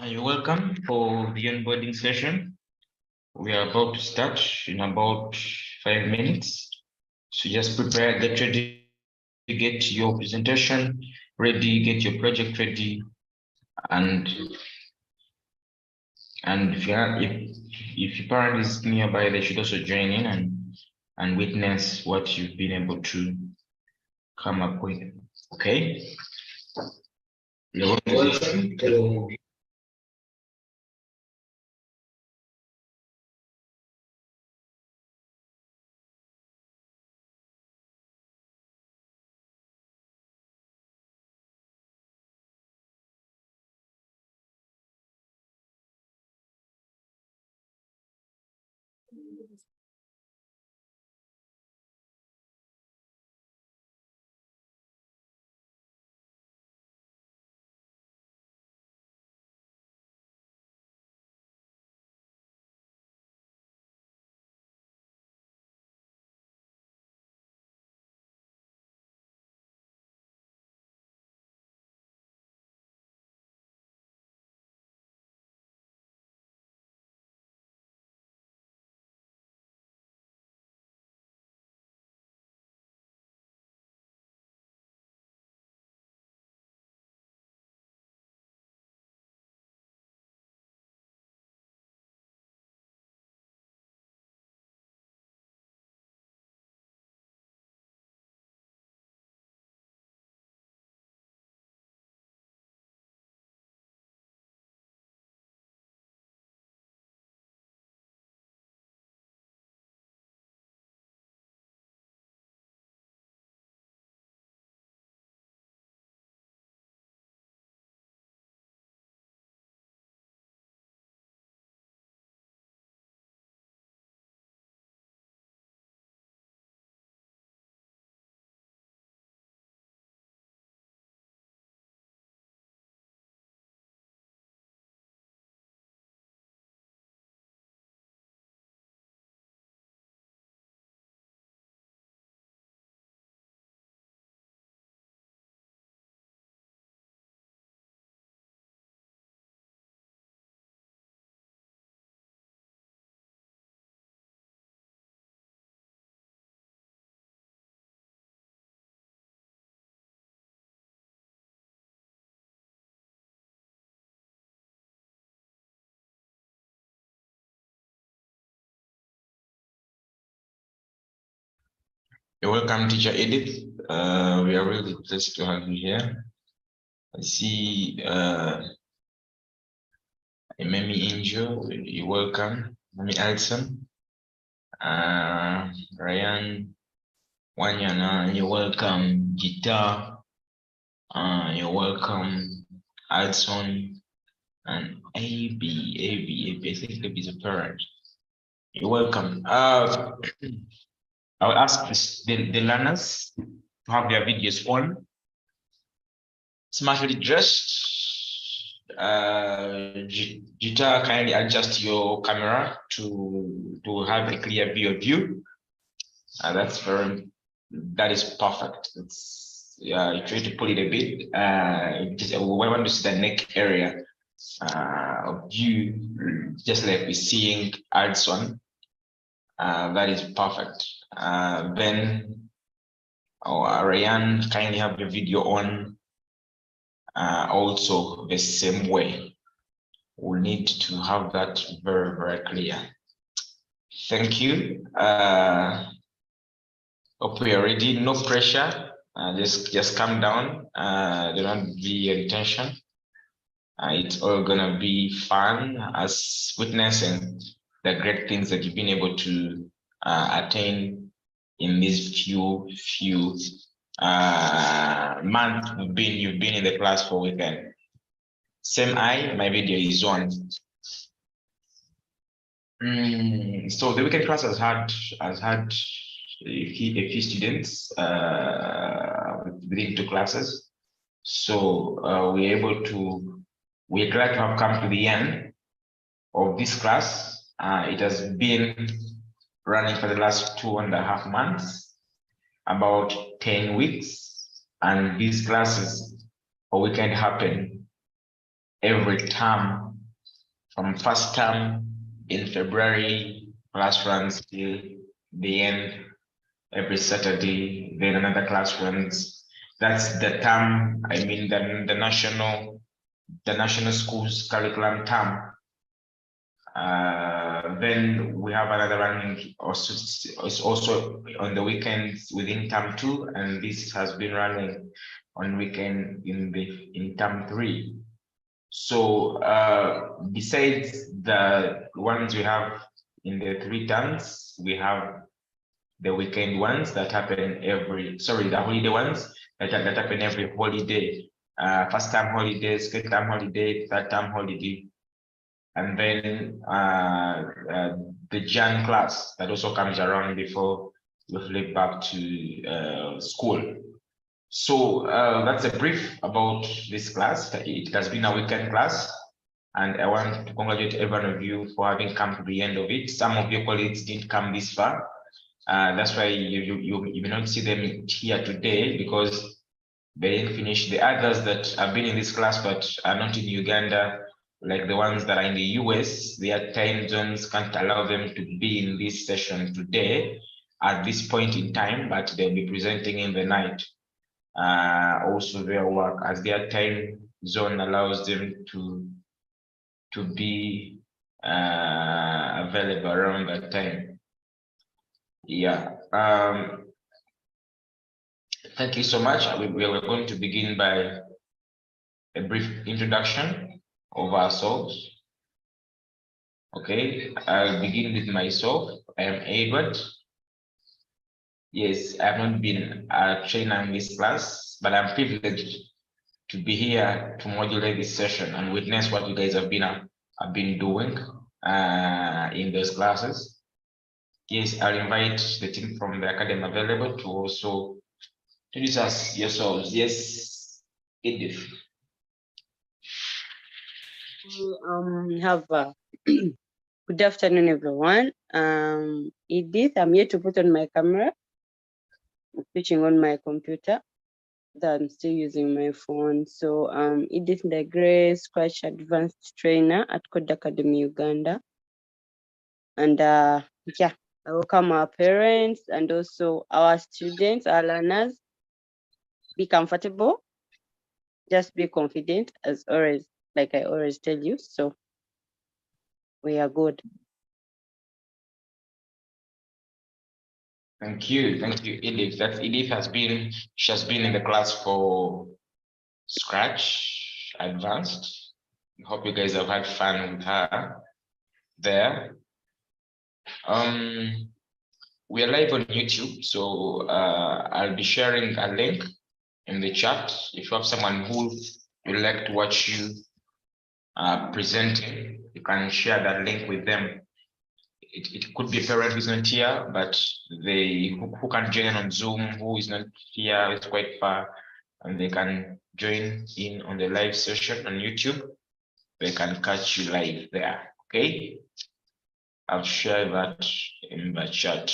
You're welcome for the onboarding session. We are about to start in about 5 minutes. So just prepare, get ready, get your presentation ready, get your project ready, and if your parent is nearby, they should also join in and witness what you've been able to come up with. Okay. You're welcome. You're welcome, Teacher Edith. We are really pleased to have you here. I see Memi Angel, you're welcome. Memi Alson, Ryan Wanyana, you're welcome. Guitar, you're welcome. Alson, and AB, I think AB is a parent. You're welcome. I'll ask the learners to have their videos on. Smartly dressed. Jita, kindly adjust your camera to have a clear view of you. That is perfect. You try to pull it a bit. We want to see the neck area of you, just like we're seeing Adson. That is perfect. Then Ryan, kindly have the video on. Also the same way. We'll need to have that very, very clear. Thank you. Hope we are ready. No pressure. Just calm down. Don't be any tension. It's all gonna be fun as witnessing the great things that you've been able to attain in these few months you've been in the class for weekend. Same my video is on. So the weekend class has had a few students within 2 classes. So we're glad to have come to the end of this class. It has been running for the last 2.5 months, about 10 weeks, and these classes for weekend happen every term, from first term in February, class runs till the end every Saturday, then another class runs. That's the term, I mean the national schools curriculum term. Then we have another one also, it's also on the weekends within term 2, and this has been running on weekend in term 3. So besides the ones we have in the 3 terms, we have the weekend ones that happen the holiday ones that happen every holiday. First term holiday, second term holiday, third term holiday, and then the Jan class that also comes around before we flip back to school. So that's a brief about this class. It has been a weekend class, and I want to congratulate every one of you for having come to the end of it. Some of your colleagues didn't come this far. That's why you may not see them here today, because they didn't finish. The others that have been in this class but are not in Uganda, like the ones that are in the US, their time zones can't allow them to be in this session today at this point in time, but they'll be presenting in the night. Also their work, as their time zone allows them to be available around that time. Yeah. Thank you so much. We are going to begin by a brief introduction of ourselves. Okay, I'll begin with myself. I am Edward. Yes, I have not been a trainer in this class, but I'm privileged to be here to modulate this session and witness what you guys have been doing in those classes. Yes, I'll invite the team from the academy available to also introduce us yourselves. Yes, Edith. Have good afternoon, everyone. Edith, I'm here to put on my camera. I'm switching on my computer. That I'm still using my phone. So Edith Ndegre, Scratch Advanced Trainer at Code Academy Uganda. And yeah, I welcome our parents and also our students, our learners. Be comfortable, just be confident, as always, like I always tell you. So we are good. Thank you, Edith. She has been in the class for Scratch Advanced. I hope you guys have had fun with her there. We are live on YouTube, so I'll be sharing a link in the chat. If you have someone who would like to watch you presenting, you can share that link with them. It could be a parent who's not here, but who can join on Zoom, who is not here, it's quite far, and they can join in on the live session on YouTube. They can catch you live there. Okay, I'll share that in the chat.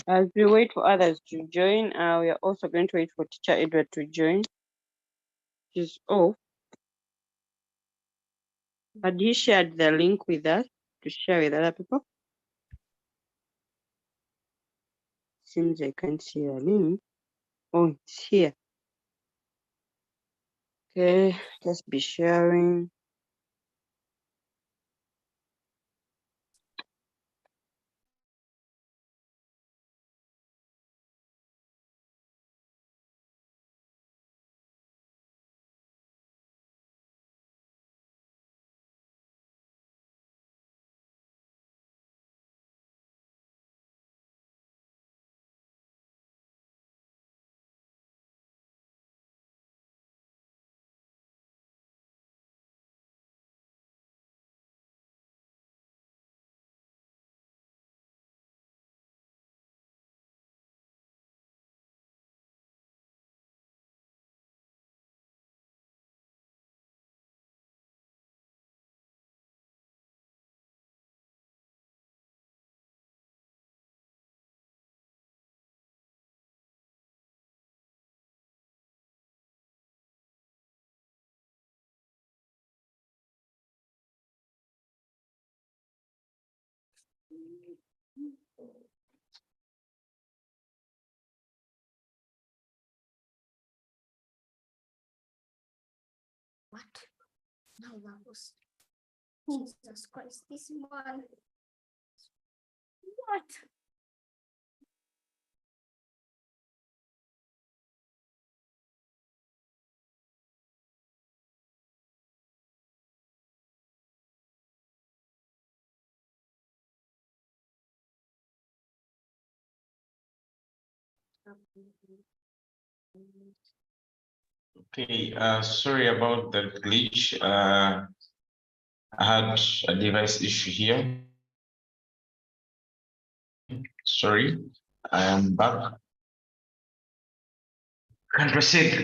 As we wait for others to join, we are also going to wait for Teacher Edward to join. She's off. Had he shared the link with us to share with other people? Seems I can't see a link. Oh, it's here. Okay, just be sharing. What? No, that was Jesus Christ. This one. What? Okay, sorry about the glitch. I had a device issue here. Sorry, I am back. Can proceed.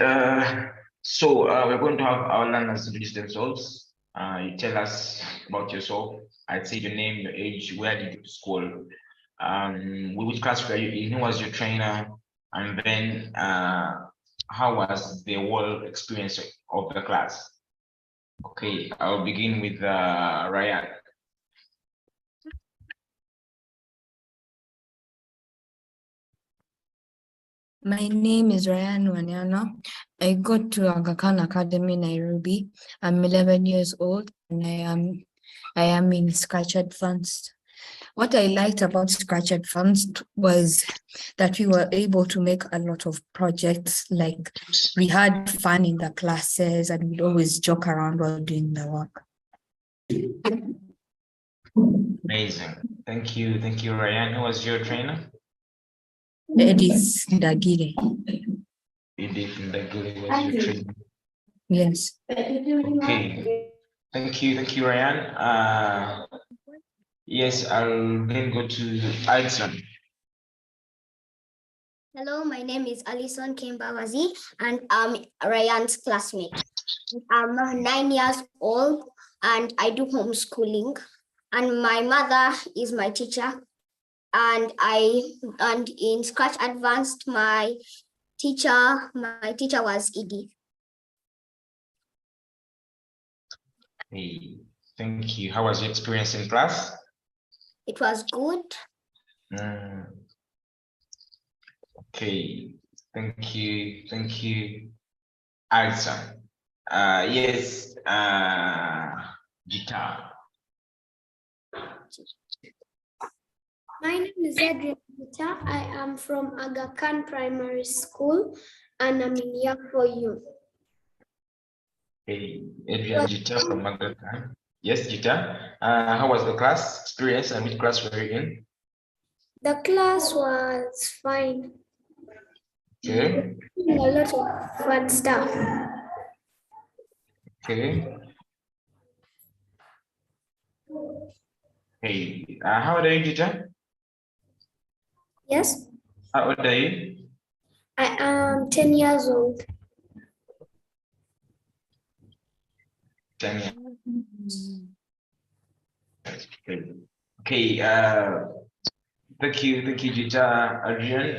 So we're going to have our learners introduce themselves. You tell us about yourself. I'd say your name, your age, where did you go to school, which class were you in, who was your trainer, and then how was the whole experience of the class? Okay, I'll begin with Ryan. My name is Ryan Wanyana. I go to Aga Khan Academy, Nairobi. I'm 11 years old and I am in Scratch Advanced. What I liked about Scratch Advanced was that we were able to make a lot of projects. Like we had fun in the classes and we'd always joke around while doing the work. Amazing. Thank you, Ryan. Who was your trainer? Edith Ndagire. Edith Ndagire was your trainer. Yes. Okay. Thank you, Ryan. Yes, I'll then go to Alison. Hello, my name is Alison Kimbawazi, and I'm Ryan's classmate. I'm 9 years old, and I do homeschooling. And my mother is my teacher, and in Scratch Advanced, my teacher was Edith. Hey, thank you. How was your experience in class? It was good. Okay, thank you, Alison. Yes, Guitar. My name is Adrian Gita. I am from Aga Khan Primary School and I'm in year 4U. Hey, Adrian Gita from Aga Khan. Yes, Gita. How was the class experience and which class were you in? The class was fine. Okay. A lot of fun stuff. Okay. Hey, how old are you, Gita? Yes, How old are you? I am 10 years old. 10 years. Okay. Okay. Thank you, Gita. Adrian,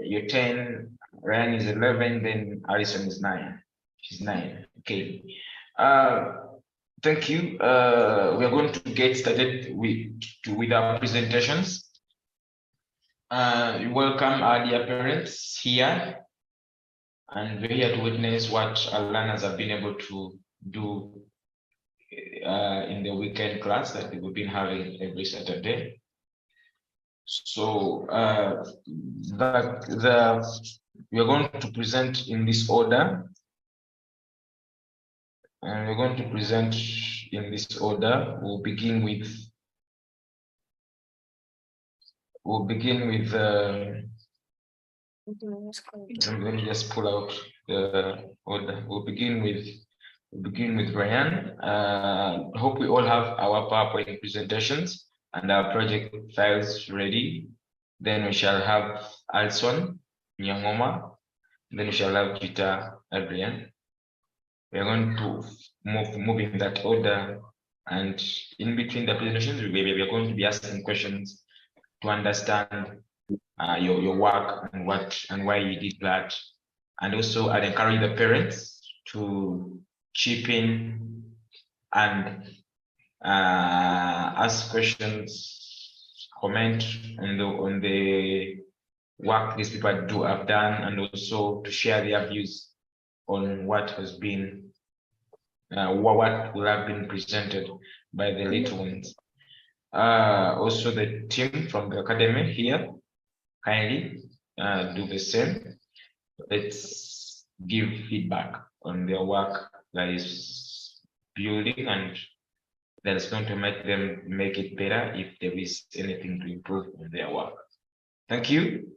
you're 10. Ryan is 11. Then Alison is 9. She's 9. Okay. Thank you. We are going to get started with our presentations. Welcome our dear parents here, and we're here to witness what our learners have been able to do in the weekend class that we've been having every Saturday. So we are going to present in this order, and we're going to present in this order. We'll begin with let me just pull out the order. We'll begin with Ryan. Hope we all have our PowerPoint presentations and our project files ready. Then we shall have Alison Nyangoma. Then we shall have Gita Adrian. We are going to move in that order, and in between the presentations, we are going to be asking questions to understand your work and why you did that. And also I'd encourage the parents to chip in and ask questions, comment on the work these people have done, and also to share their views on what has been what will have been presented by the little ones. Also the team from the academy here, kindly do the same. Let's give feedback on their work that is building, and that's going to make them make it better if there is anything to improve on their work. Thank you.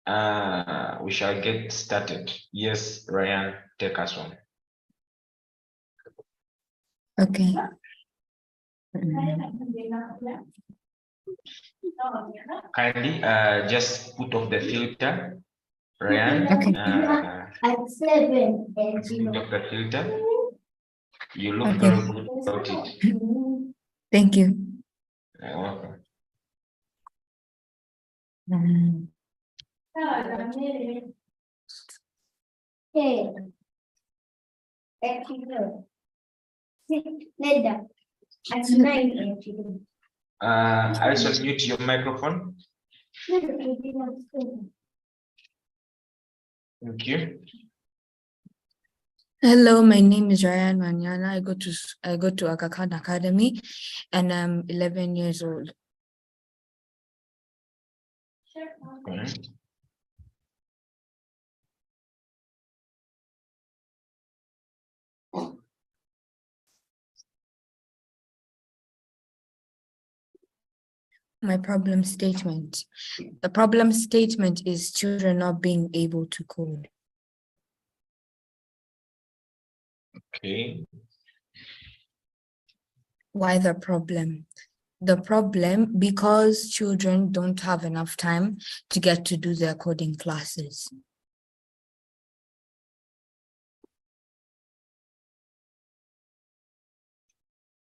We shall get started. Yes, Ryan, take us on. Okay. Kindly just put off the filter, Ryan. Okay. At 7. Put off the filter. You look Okay. very good about it. Thank you. You're welcome. Hey. At 9. Alison, mute your microphone. Thank you. Hello, my name is Ryan Wanyana. I go to Aga Khan Academy, and I'm 11 years old. Okay. My problem statement. The problem statement is children not being able to code. Okay. Why the problem? The problem because children don't have enough time to get to do their coding classes.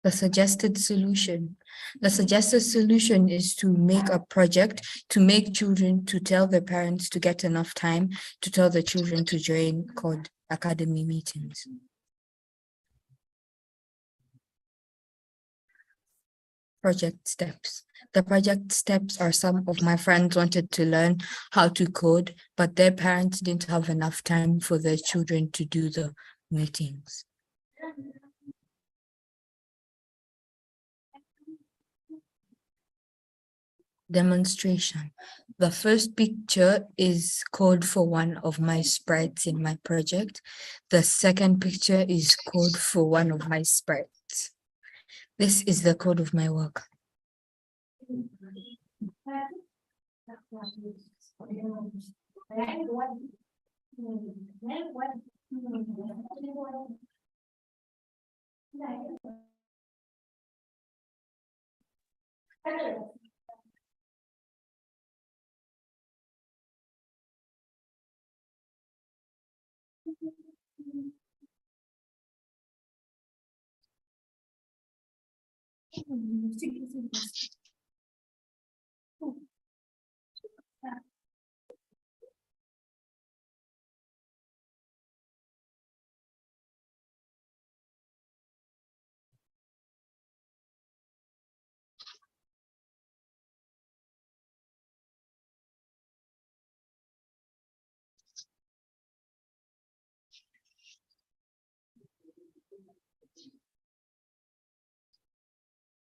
The suggested solution. The suggested solution is to make a project to make children to tell their parents to get enough time to tell the children to join Code Academy meetings. Project steps. The project steps are some of my friends wanted to learn how to code, but their parents didn't have enough time for their children to do the meetings. Demonstration. The first picture is code for one of my sprites in my project. The second picture is code for one of my sprites. This is the code of my work.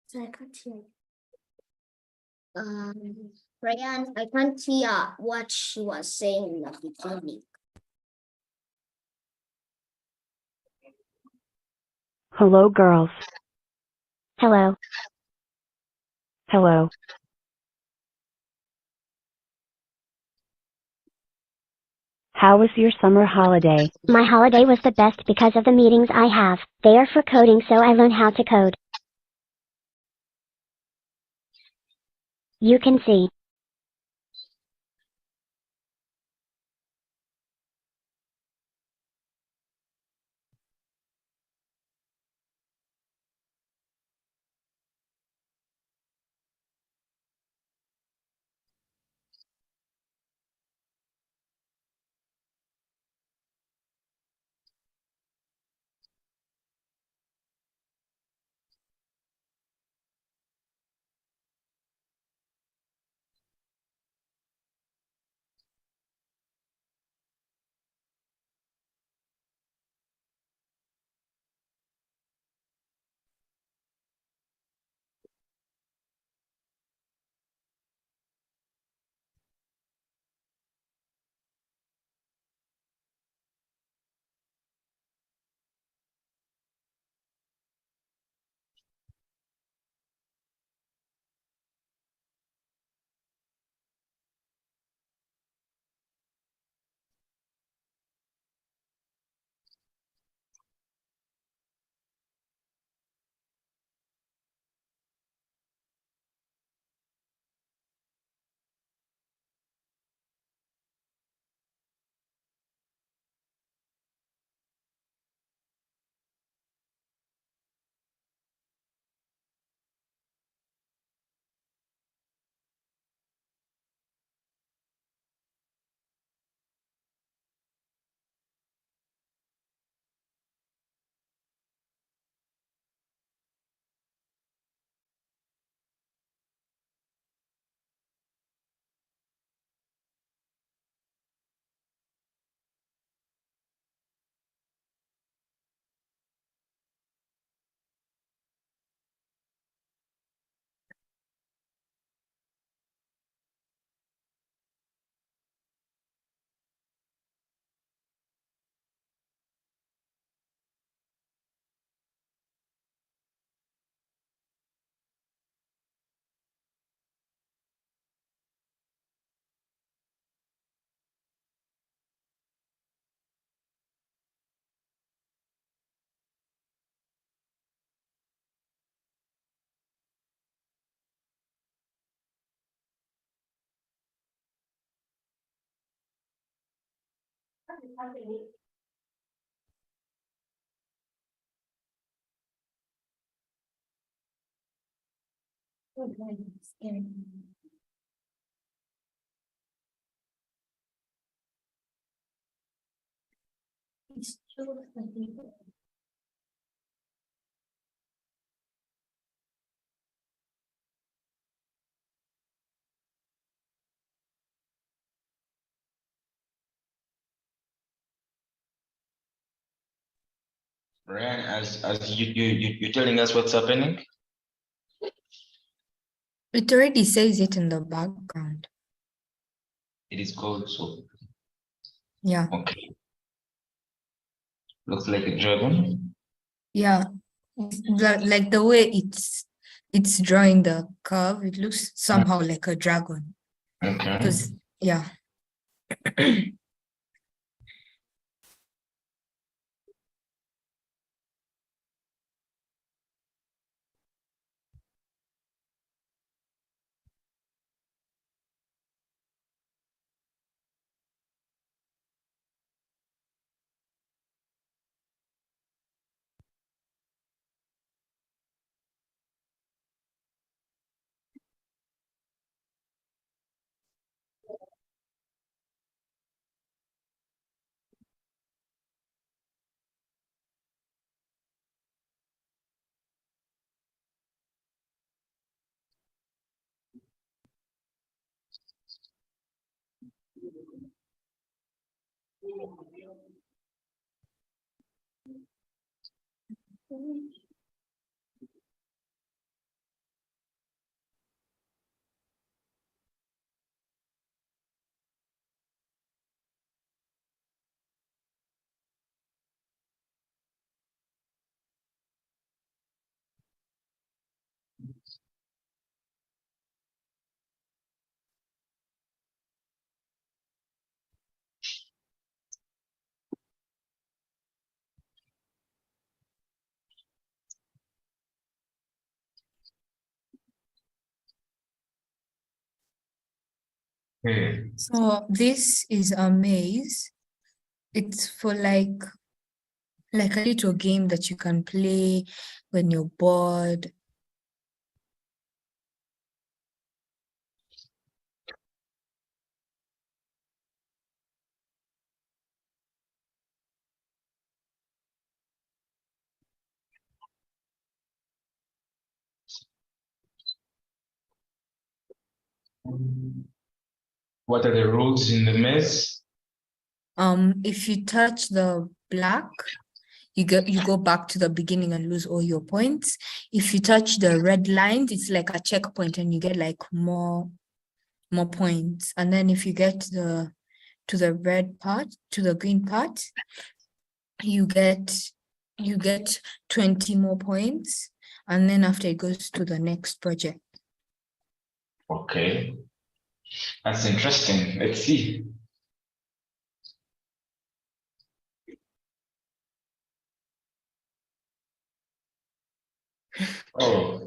So I can't hear. Ryan, I can't hear what she was saying in the beginning. Hello, girls. Hello. Hello. How was your summer holiday? My holiday was the best because of the meetings I have. They are for coding, so I learn how to code. You can see. Ryan, as you're telling us what's happening. It already says it in the background. It is called so. Yeah, Okay. Looks like a dragon. yeah. Like the way it's drawing the curve, it looks somehow like a dragon. Okay. Because yeah. So this is a maze. It's for like a little game that you can play when you're bored. What are the rules in the maze? If you touch the black, you go back to the beginning and lose all your points. If you touch the red lines, it's like a checkpoint and you get like more points. And then if you get to the red part, to the green part, you get 20 more points. And then after it goes to the next project. Okay. That's interesting. Let's see. Oh.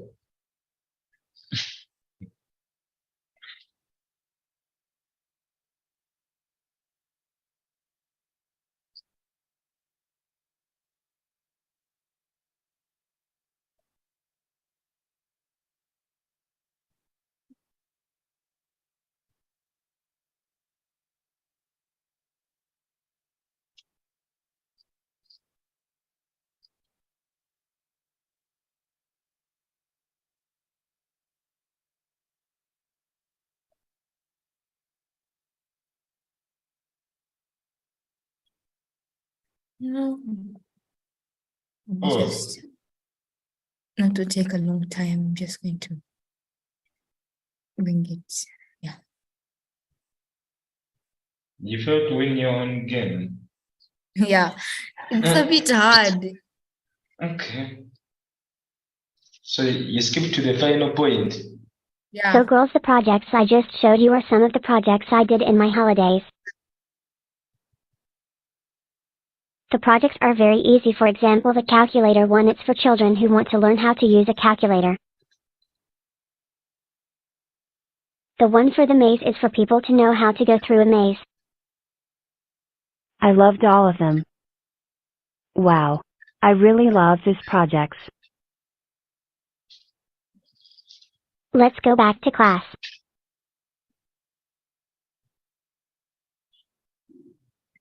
No. Oh. Just not to take a long time, I'm just going to bring it. Yeah. You felt win your own game. Yeah, it's a bit hard. Okay. So you skip to the final point. Yeah. So girls, the projects I just showed you are some of the projects I did in my holidays. The projects are very easy. For example, the calculator one, it's for children who want to learn how to use a calculator. The one for the maze is for people to know how to go through a maze. I loved all of them. Wow. I really love these projects. Let's go back to class.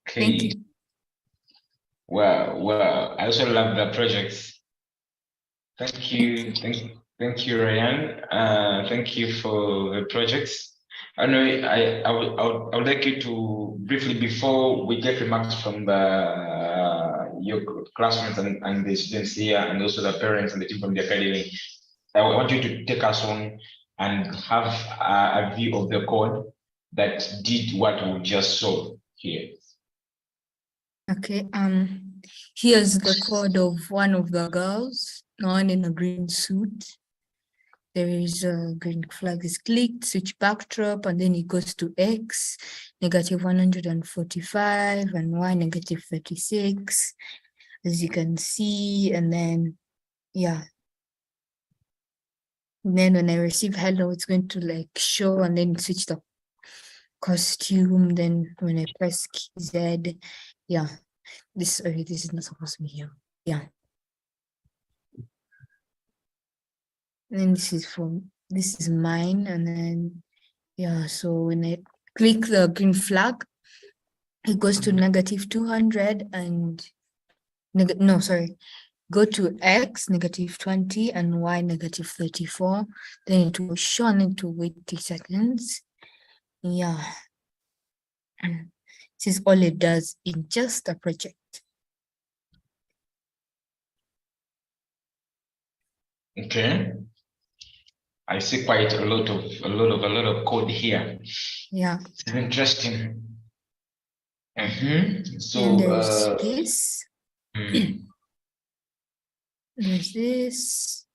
Okay. Thank you. Well, I also love the projects. Thank you, Ryan. Thank you for the projects. I know I would like you to briefly, before we get remarks from your classmates and the students here, and also the parents and the team from the academy, I want you to take us on and have a view of the code that did what we just saw here. Okay. Here's the code of one of the girls, one in a green suit. There is a green flag is clicked, switch backdrop, and then it goes to X, -145, and Y, -36, as you can see. And then, yeah. And then when I receive hello, it's going to like show and then switch the costume. Then when I press key Z, yeah. This is not supposed to be here. Yeah. And then this is mine. And then, yeah, so when I click the green flag, it goes to -200 and go to X -20 and Y -34. Then it will show and need to wait 3 seconds. Yeah. This is all it does in just a project. Okay. I see quite a lot of code here. Yeah. It's interesting. And So there's this. mm, There's this.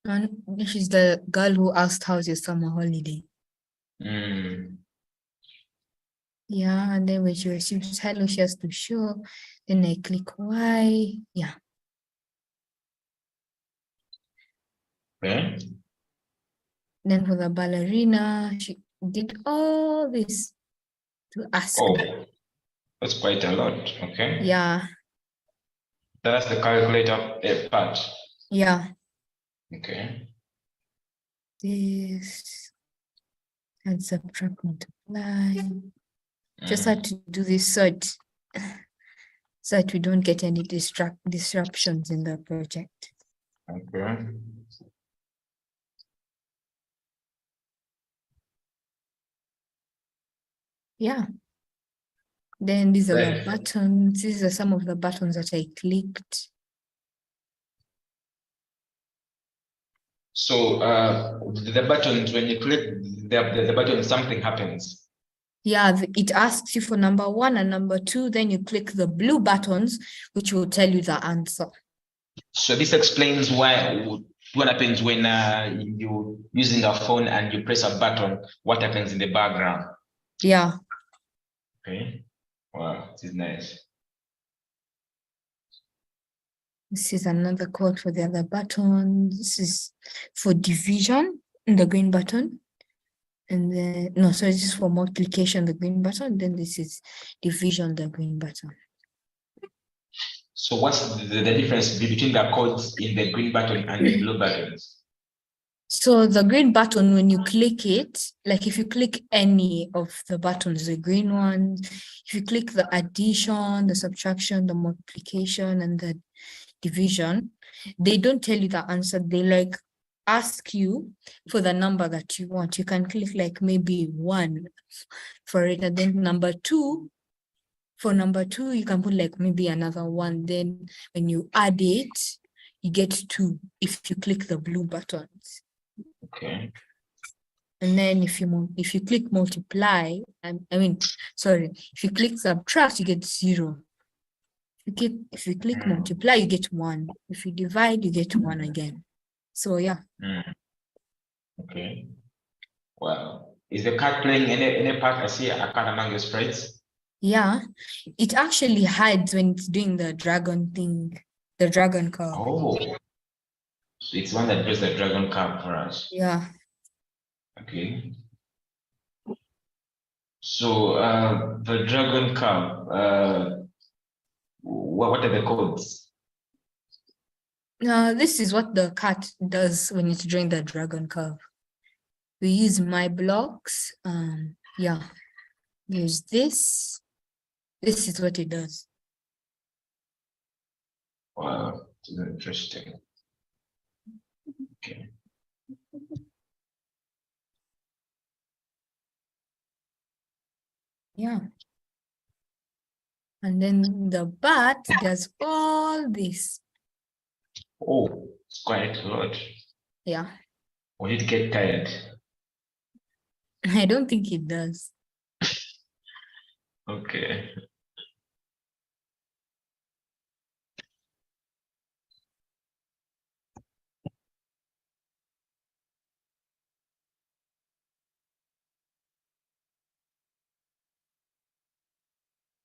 And this is the girl who asked, how's your summer holiday? mm, Yeah, and then when she receives hello, she has to show. Then I click why. Yeah. okay. Then for the ballerina, she did all this to ask. Oh, that's quite a lot. Okay. Yeah. That's the calculator part. Yeah. Okay. This and subtract, multiply. Just had to do this sort so that we don't get any disruptions in the project. Okay. Yeah. Then these are the Right. buttons. These are some of the buttons that I clicked. So the buttons, when you click the button, something happens. Yeah, it asks you for number 1 and number 2. Then you click the blue buttons, which will tell you the answer. So this explains what happens when you're using a phone and you press a button, what happens in the background. Yeah. Okay. Wow, this is nice. This is another code for the other button. This is for division, the green button. And then, no, so this is for multiplication, the green button. Then this is division, the green button. So what's the difference between the codes in the green button and the blue buttons? So the green button, when you click it, like if you click any of the buttons, the green one, if you click the addition, the subtraction, the multiplication, and the division, they don't tell you the answer. They like ask you for the number that you want. You can click like maybe 1 for it, and then number 2. For number 2, you can put like maybe another 1. Then when you add it, you get 2 if you click the blue buttons. Okay. And then if you click multiply, if you click subtract, you get 0. If you click multiply, you get 1. If you divide, you get 1 again. So yeah. Okay. Wow. Is the cat playing any part? I see a cat among your sprites. Yeah. It actually hides when it's doing the dragon thing, the dragon curve. Oh. So it's one that does the dragon curve for us. Yeah. Okay. So the dragon curve, what are the codes? This is what the cat does when it's drawing the dragon curve. We use my blocks. Yeah. Use this. This is what it does. Wow, this is interesting. Okay. Yeah. And then the bat does all this. Oh, it's quite a lot. Yeah. Will it get tired? I don't think it does. Okay.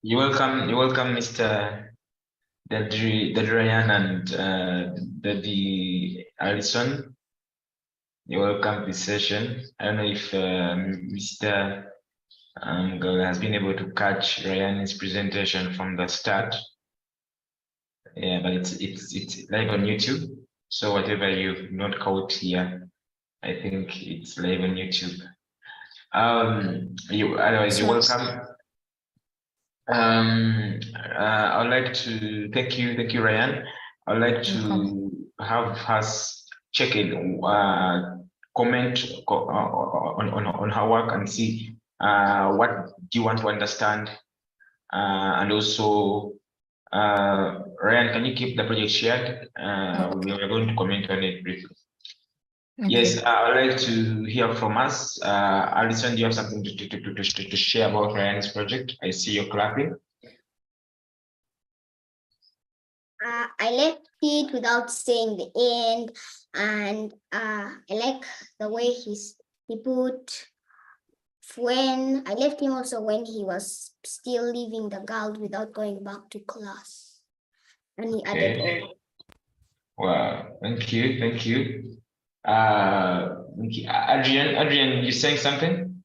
You're welcome, Mr. Ryan and Daddy Allison. You're welcome to this session. I don't know if Mr. has been able to catch Ryan's presentation from the start. Yeah, but it's live on YouTube. So whatever you've not caught here, I think it's live on YouTube. Otherwise, you're welcome. I'd like to thank you, Ryan. I'd like to have us check in, comment on her work and see what do you want to understand, and also Ryan, can you keep the project shared? We are going to comment on it briefly. Yes, I would like to hear from us. Alison, do you have something to share about Ryan's project? I see you clapping. I left it without saying the end, and I like the way he put when I left him also when he was still leaving the girl without going back to class, and he added all. Wow, thank you, thank you. Adrian, you saying something?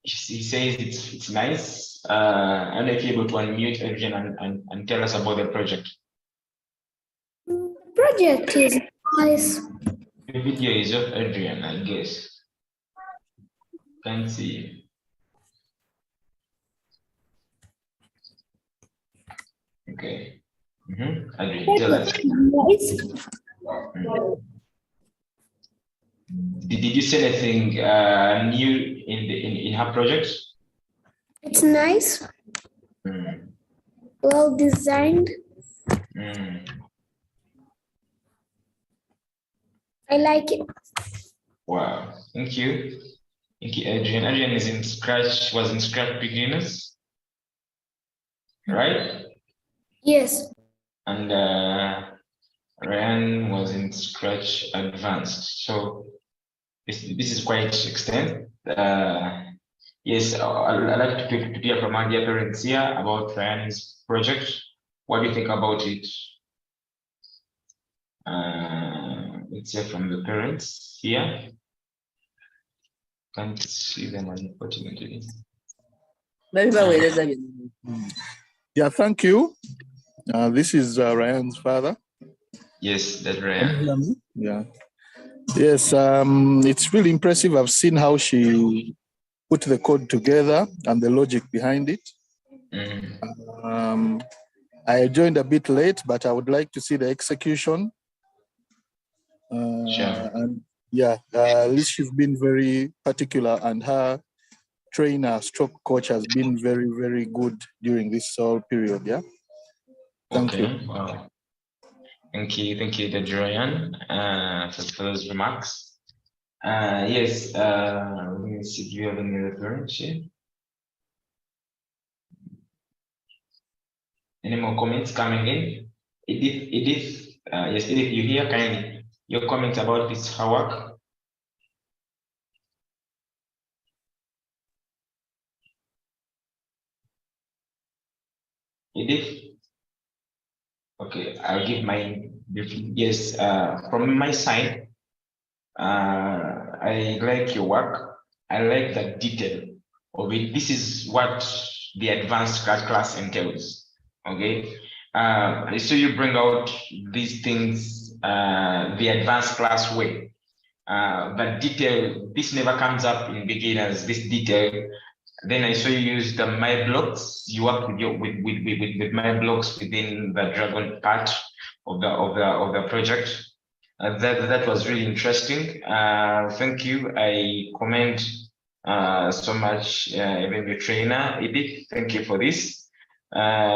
He says it's nice. I don't know if you're able to unmute Adrian and tell us about the project. The project is nice. The video is of Adrian, I guess. Can't see. Okay. Adrian, tell us. Did you see anything new in her project? It's nice, well designed. I like it. Wow, thank you. Thank you, Adrian. Adrian is in Scratch, was in Scratch beginners, right? Yes. And Ryan was in Scratch advanced. So this is quite extent. Yes, I'd like to hear from our dear parents here about Ryan's project. What do you think about it? Let's hear from the parents here. Can't see them unfortunately. Yeah, thank you. This is Ryan's father. Yes, that's Ryan. Yeah. Yes, it's really impressive. I've seen how she put the code together and the logic behind it. I joined a bit late, but I would like to see the execution. Sure. And yeah, at least she's been very particular, and her trainer stroke coach has been very, very good during this whole period. Yeah. Thank you. Wow. Thank you, Dr. Ryan, for those remarks. Yes, let me see, do you have any reference here? Any more comments coming in? Edith, yes, Edith, you hear kindly your comments about this her work? Edith? Okay, I'll give my, yes, from my side, I like your work. I like the detail of it. This is what the advanced Scratch class entails. Okay, so you bring out these things the advanced class way. But detail, this never comes up in beginners, this detail. Then I saw you use the My Blocks. You work with My Blocks within the Dragon part of the project. That was really interesting. Thank you. I commend so much even your trainer, Edith. Thank you for this.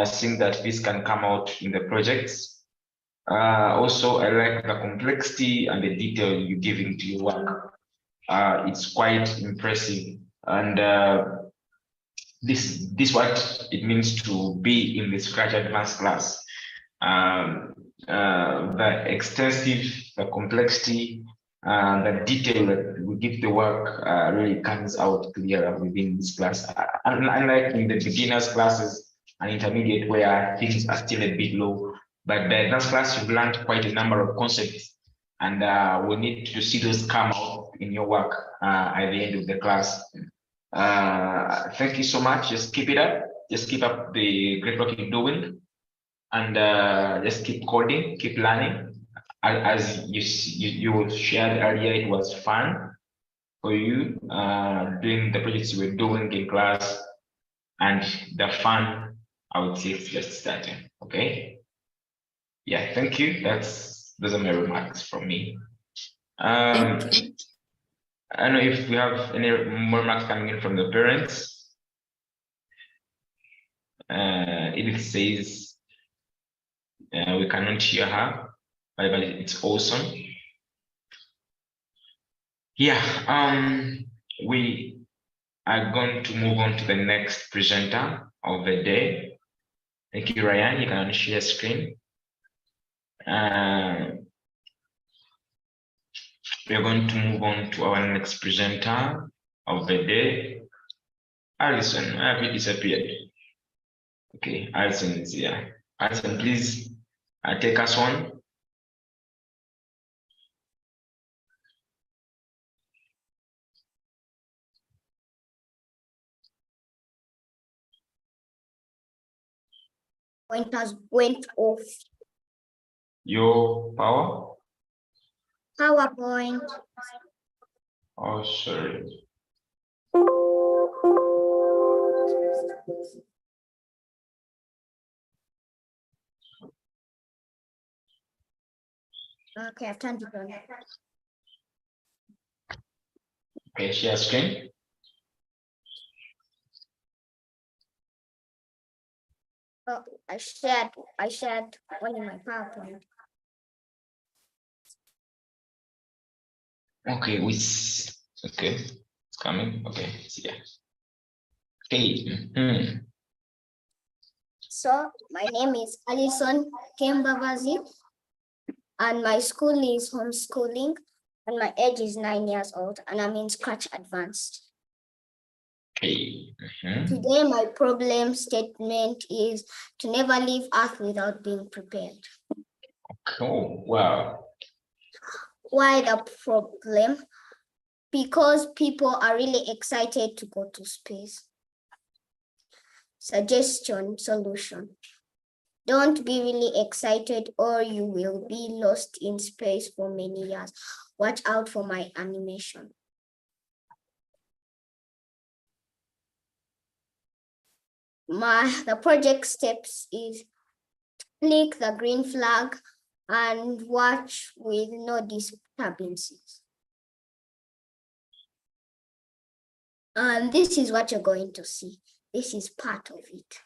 Seeing that this can come out in the projects. Also, I like the complexity and the detail you give into your work. It's quite impressive, and this what it means to be in the Scratch Advanced class. The extensive, the complexity, the detail that we give the work really comes out clearer within this class. Unlike in the beginners classes and intermediate where things are still a bit low, but the advanced class you've learned quite a number of concepts, and we need to see those come out in your work at the end of the class. Thank you so much. Just keep it up. Just keep up the great work you're doing, and just keep coding, keep learning. As you shared earlier, it was fun for you doing the projects you were doing in class, and the fun, I would say, it's just starting. Okay. Yeah. Thank you. Those are my remarks from me. Thank you. I don't know if we have any more remarks coming in from the parents. Edith says we cannot hear her. but it's awesome. Yeah, we are going to move on to the next presenter of the day. Thank you, Ryan. You can share screen. We are going to move on to our next presenter of the day. Alison, where have you disappeared? Okay, Alison is here. Alison, please take us on. Pointers went off. Your power? PowerPoint. Oh, sorry. Okay, I've turned it on. Okay, share screen. Oh, I shared only my PowerPoint. Okay, okay, it's coming. Okay, yeah. Okay. So my name is Alison Kembavazi, and my school is homeschooling, and my age is 9 years old, and I'm in Scratch Advanced. Okay. Today, my problem statement is to never leave Earth without being prepared. Oh, wow. Why the problem? Because people are really excited to go to space. Suggestion, solution. Don't be really excited or you will be lost in space for many years. Watch out for my animation. The project steps is click the green flag and watch with no disturbances. And this is what you're going to see. This is part of it.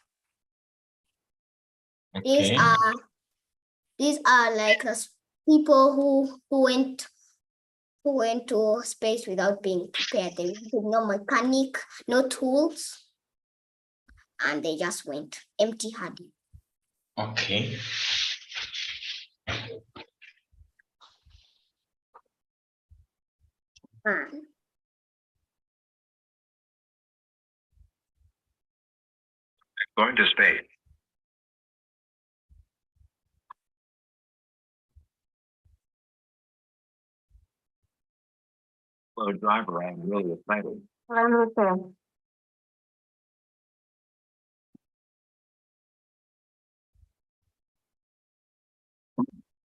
Okay. These are like people who went to space without being prepared. They did no mechanic, no tools, and they just went empty-handed. Okay. Going to space. Hello, driver. I'm really excited. I'm listening.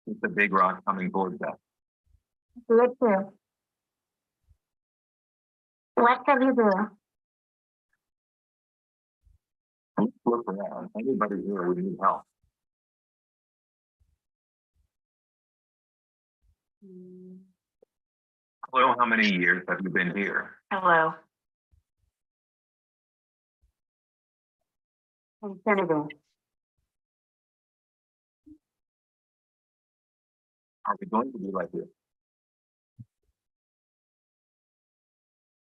It's a big rock coming towards us. Good too. What can you do? Let's look around. Anybody here would need help. Hello, how many years have you been here? Hello. Infinity. Are we going to be like this?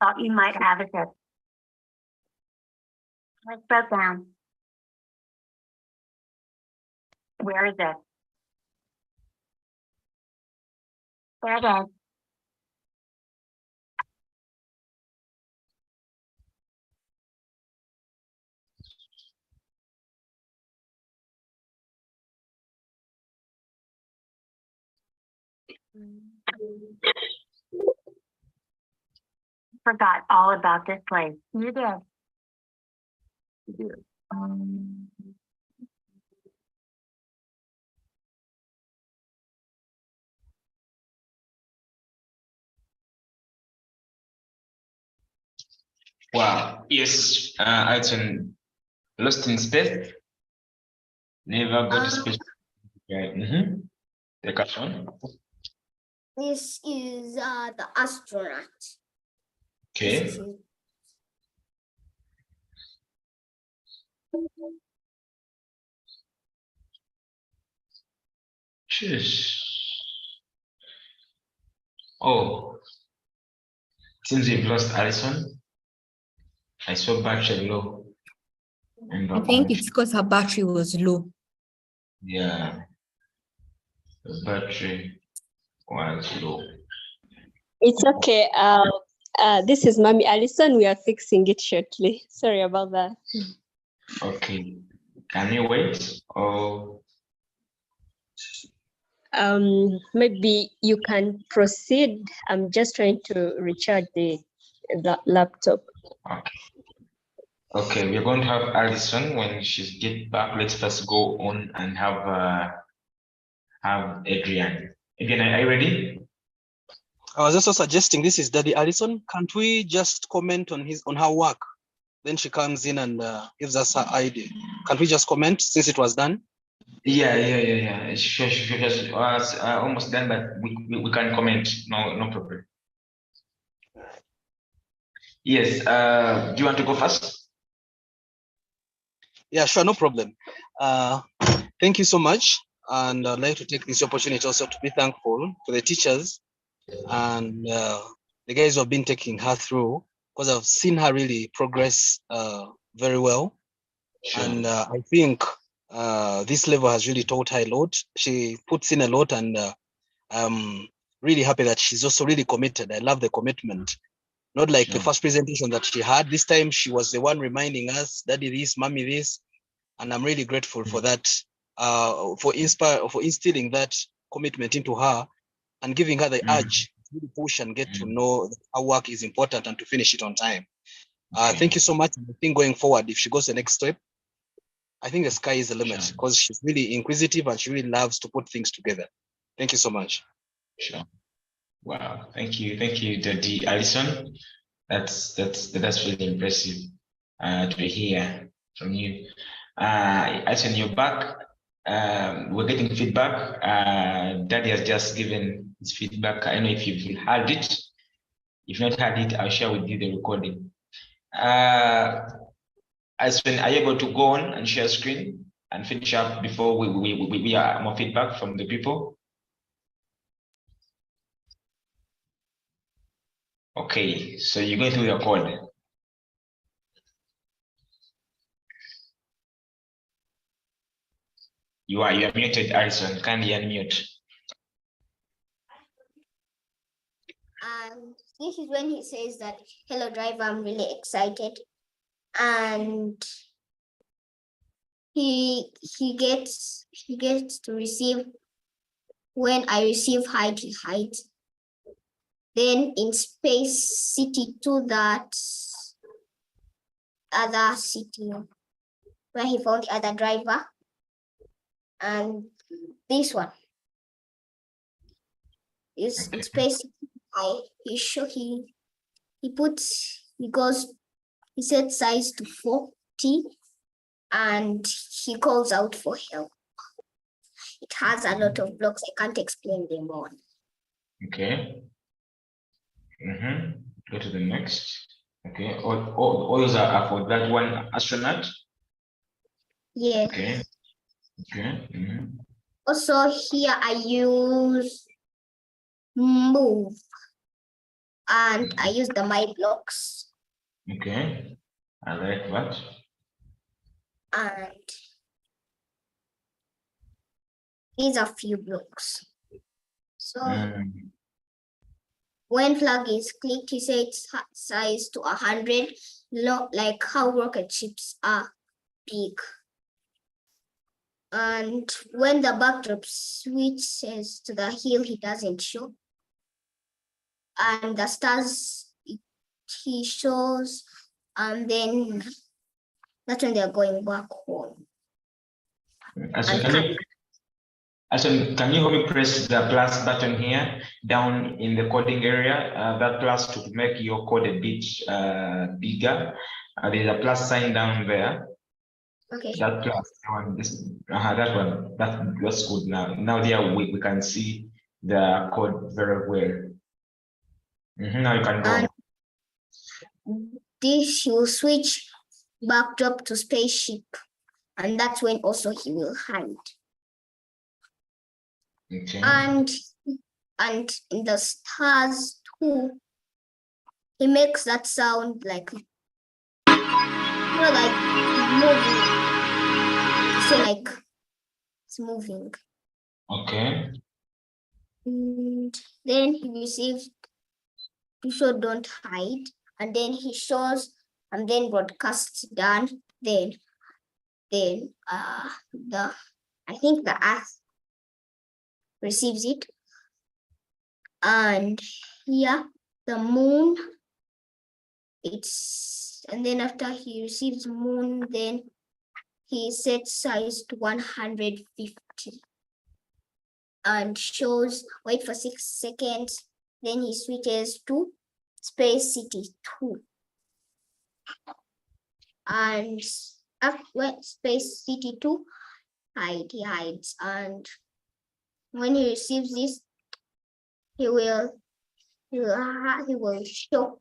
Thought you might have a tip. Let's broke down. Where is it? There it is. Forgot all about this place. You did. We did. Wow. Yes. Alison, lost in space. Never go to space. Right. Take us on. This is the astronaut. Okay. This is Cheers. Oh, seems we've lost Alison. I saw battery low. I think it's because her battery was low. Yeah, the battery was low. It's okay. This is Mommy Alison. We are fixing it shortly. Sorry about that. Okay, can you wait? Or Maybe you can proceed. I'm just trying to recharge the laptop. okay, we're going to have Alison when she's get back. Let's first go on and have Adrian. Adrian, are you ready? I was also suggesting, this is Daddy Alison. Can't we just comment on her work? Then she comes in and gives us her idea. Can't we just comment since it was done? Yeah. Sure. Almost done, but we can comment. No problem. Yes. Do you want to go first? Yeah, sure, no problem. Thank you so much. And I'd like to take this opportunity also to be thankful to the teachers and the guys who have been taking her through, because I've seen her really progress very well. Sure. And I think this level has really taught her a lot. She puts in a lot, and I'm really happy that she's also really committed. I love the commitment. Not like the first presentation that she had. This time she was the one reminding us, Daddy this, Mommy this. And I'm really grateful for that, for instilling that commitment into her and giving her the urge to really push and get to know that her work is important and to finish it on time. Thank you so much. I think going forward, if she goes the next step, I think the sky is the limit, because she's really inquisitive and she really loves to put things together. Thank you so much. Sure. Wow. Thank you, Daddy Alison. That's really impressive to hear from you. Alison, you're back. We're getting feedback. Daddy has just given his feedback. I don't know if you've heard it. If not heard it, I'll share with you the recording. Alison, are you able to go on and share screen and finish up before we have more feedback from the people? Okay, so you're going through your code. You are muted, Alison. Kindly unmute. And this is when he says that, hello driver, I'm really excited. And he gets to receive, when I receive height. Then in space city to that other city where he found the other driver. And this one is in space. He set size to 40 and he calls out for help. It has a lot of blocks. I can't explain them all. Okay. Go to the next. Okay. All those are for that one astronaut. Yeah. Okay. Also here I use move and I use the my blocks. Okay. I like that. And these are few blocks. So when flag is clicked, he sets size to 100, like how rocket ships are big. And when the backdrop switches to the hill, he doesn't show. And the stars he shows, and then that's when they're going back home. Can you help me press the plus button here down in the coding area? That plus to make your code a bit bigger. There's a plus sign down there. Okay. That plus one, that one. That's good now. Now there we can see the code very well. Now you can go. And this will switch backdrop to spaceship, and that's when also he will hide. Okay. And And in the stars too, he makes that sound like, like moving. So like it's moving. Okay. And then he receives to show don't hide, and then he shows, and then broadcasts done. Then the I think the Earth receives it, and here the moon. And then after he receives moon, then he sets size to 150 and shows, wait for 6 seconds, then he switches to Space City 2. And after Space City 2, he hides, and when he receives this, he will show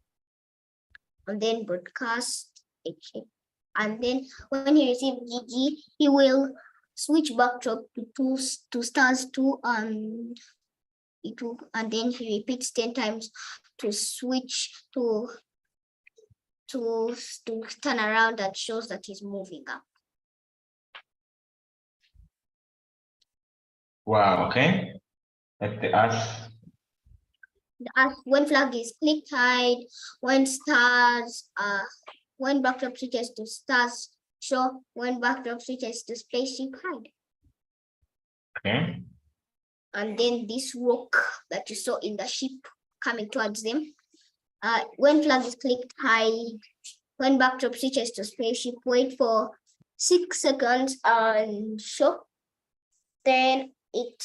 and then broadcast it. And then when he receives GG, he will switch backdrop to stars 2 and then he repeats 10 times to switch to turn around. That shows that he's moving up. Wow, okay. Let the Earth. When flag is clicked, hide. When stars, when backdrop switches to stars, show. When backdrop switches to spaceship, hide. Okay. And then this rock that you saw in the ship coming towards them. When flag is clicked, hide. When backdrop switches to spaceship, wait for 6 seconds and show. Then it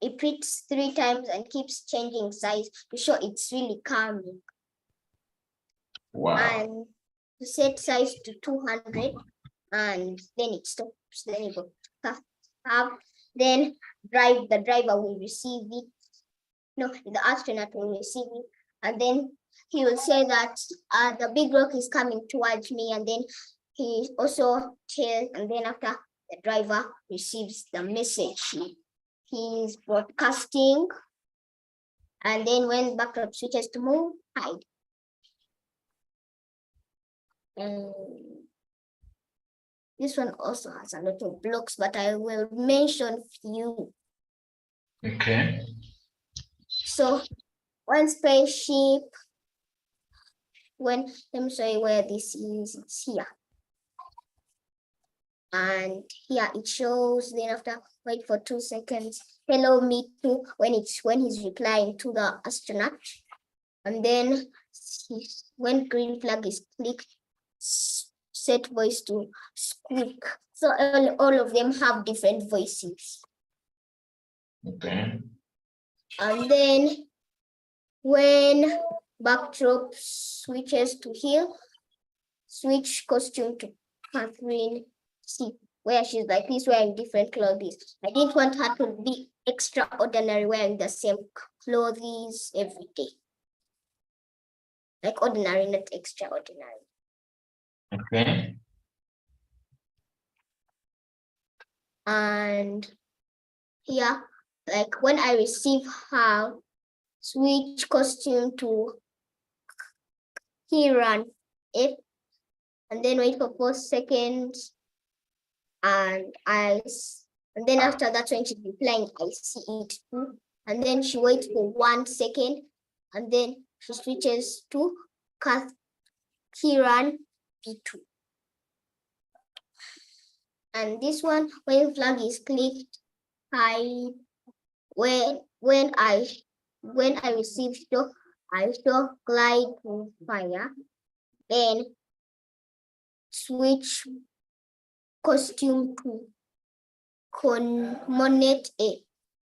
repeats 3 times and keeps changing size to show it's really coming. Wow. And to set size to 200, and then it stops. Then it goes up. Then the driver will receive it. No, the astronaut will receive it, and then he will say that the big rock is coming towards me, and then he also tells, and then after the driver receives the message, he's broadcasting, and then when backdrop switches to move, hide. This one also has a lot of blocks, but I will mention few. Okay. So when spaceship, let me show you where this is. It's here. And here it shows, then after wait for 2 seconds, hello me too, when he's replying to the astronaut. And then when green flag is clicked, set voice to squeak. So all of them have different voices. Okay. And then when backdrop switches to here, switch costume to Catherine C, where she's like this, wearing different clothes. I didn't want her to be extraordinary, wearing the same clothes every day. Like ordinary, not extraordinary. Okay. And here, like when I receive her, switch costume to Kiran F, and then wait for 4 seconds, and then after that, when she's replying, I see it too, and then she waits for 1 second, and then she switches to Kiran P2. And this one, when flag is clicked, when I receive show, I show glide to fire, then switch costume to Monet A,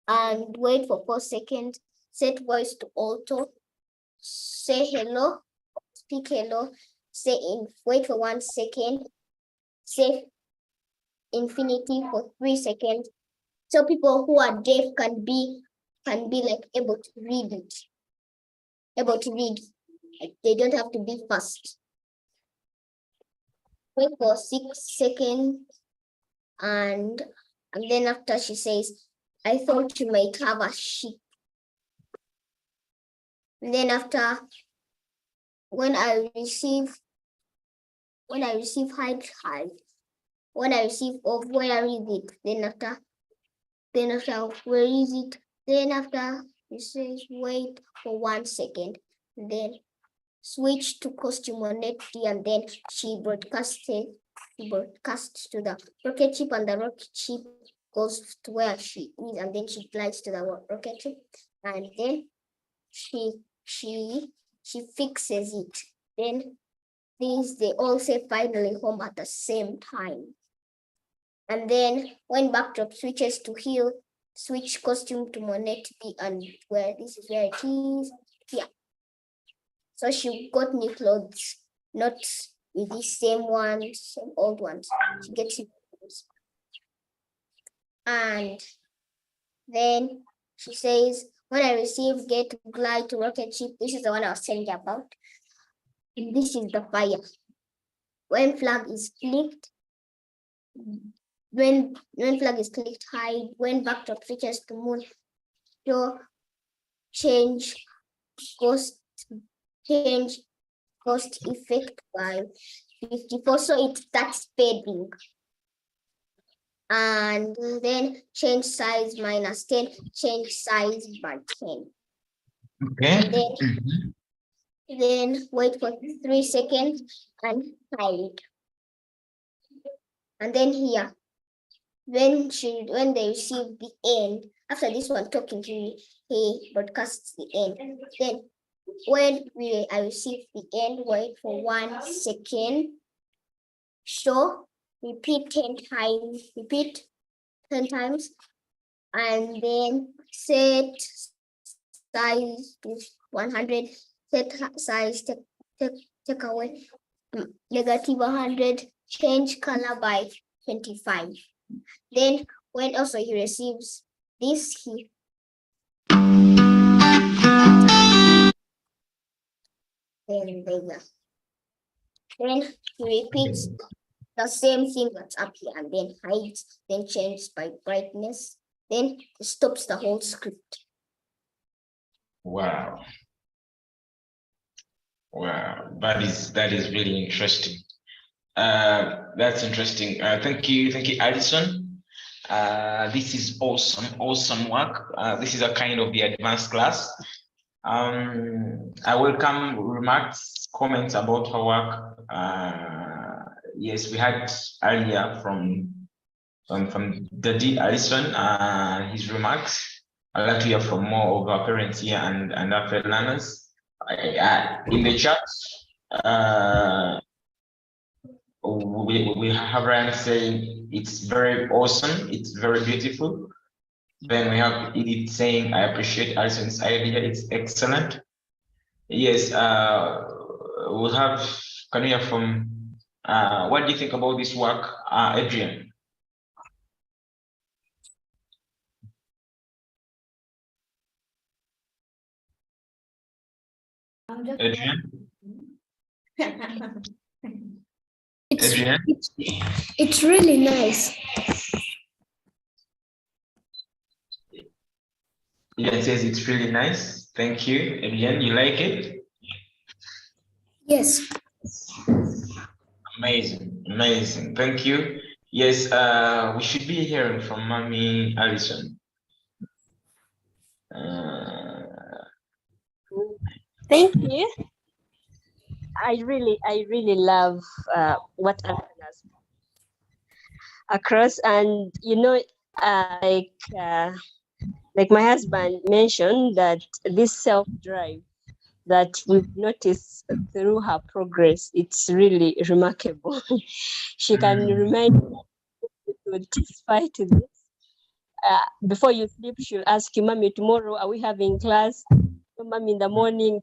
and wait for 4 seconds, set voice to auto, say hello, speak hello, say wait for 1 second, say infinity for 3 seconds. So people who are deaf can be like able to read it. Like they don't have to be fast. Wait for 6 seconds, and then after she says, I thought you might have a ship And then after, when I receive hide, when I receive of where is it, then after where is it, then after it says wait for 1 second, then switch to costume on netd, and then she broadcasts to the rocket ship, and the rocket ship goes to where she is, and then she flies to the rocket ship, and then she fixes it. Then they all say finally home at the same time. And then when backdrop switches to heal, switch costume to Monet B, and where this is where it is. Yeah. So she got new clothes, not with these same ones, same old ones. She gets new clothes. And then she says, when I receive get glide to rocket ship, this is the one I was telling you about. And this is the fire. When flag is clicked, when flag is clicked, hide. When backdrop switches to moon, show change ghost effect by 54, so it starts fading. And then change size -10, change size by 10. Okay. Then wait for 3 seconds and hide. And then here, when they receive the end, after this one talking to me, he broadcasts the end. Then when I receive the end, wait for 1 second. So repeat 10 times, and then set size to 100, set size, take away -100, change color by 25. Then when also he receives this, then he repeats the same thing that's up here, and then hides, then changes by brightness, then stops the whole script. Wow. Wow, that is really interesting. That's interesting. Thank you, Alison. This is awesome work. This is a kind of the advanced class. I welcome remarks, comments about her work. Yes, we had earlier from Daddy Alison, his remarks. I'd like to hear from more of our parents here and our fellow learners. In the chat, we have Ryan saying it's very awesome, it's very beautiful. Then we have Edith saying, I appreciate Alison's idea, it's excellent. Yes, we'll have, can we hear from, what do you think about this work, Adrian? Adrian? It's really nice. It says it's really nice. Thank you. Adrian, you like it? Yes. Amazing. Thank you. Yes, we should be hearing from Mommy Alison. Thank you. I really love what Alison has across, and you know, like my husband mentioned, that this self-drive that we've noticed through her progress, it's really remarkable. She can remind me to testify to this. Before you sleep, she'll ask you, Mommy, tomorrow are we having class? Mommy, in the morning,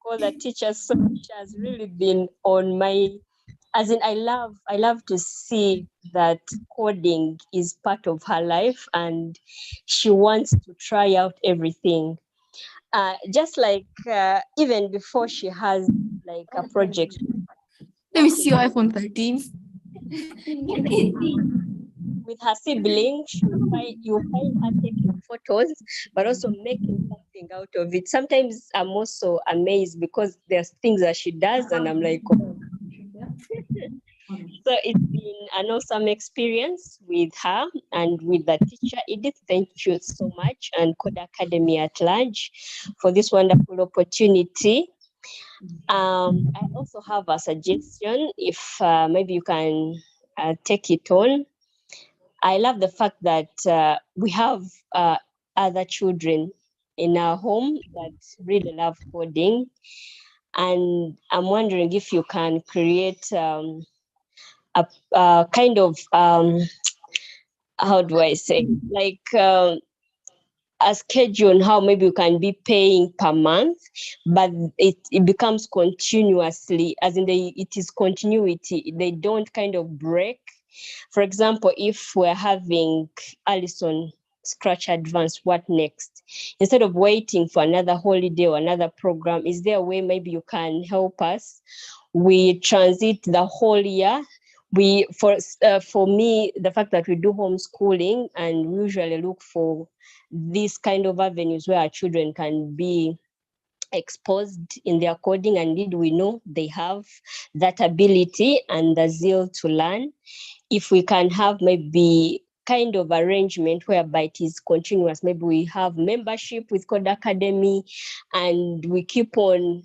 call the teachers. So she has really been on my, as in, I love to see that coding is part of her life, and she wants to try out everything. Just like even before she has like a project. Let me see your iPhone 13. with her siblings, you find her taking photos, but also making something out of it. Sometimes I'm also amazed because there's things that she does, and I'm like, oh. So it's been an awesome experience with her and with the teacher. Edith, thank you so much, and Code Academy at large for this wonderful opportunity. I also have a suggestion, if maybe you can take it on. I love the fact that we have other children in our home that really love coding. And I'm wondering if you can create a kind of, how do I say, like a schedule on how maybe you can be paying per month, but it becomes continuously, as in it is continuity. They don't kind of break. For example, if we're having Allison Scratch Advanced, what next? Instead of waiting for another holiday or another program, is there a way maybe you can help us? We transit the whole year. For me, the fact that we do homeschooling and we usually look for these kind of avenues where our children can be exposed in their coding, and indeed we know they have that ability and the zeal to learn. If we can have maybe kind of arrangement whereby it is continuous, maybe we have membership with Code Academy and we keep on,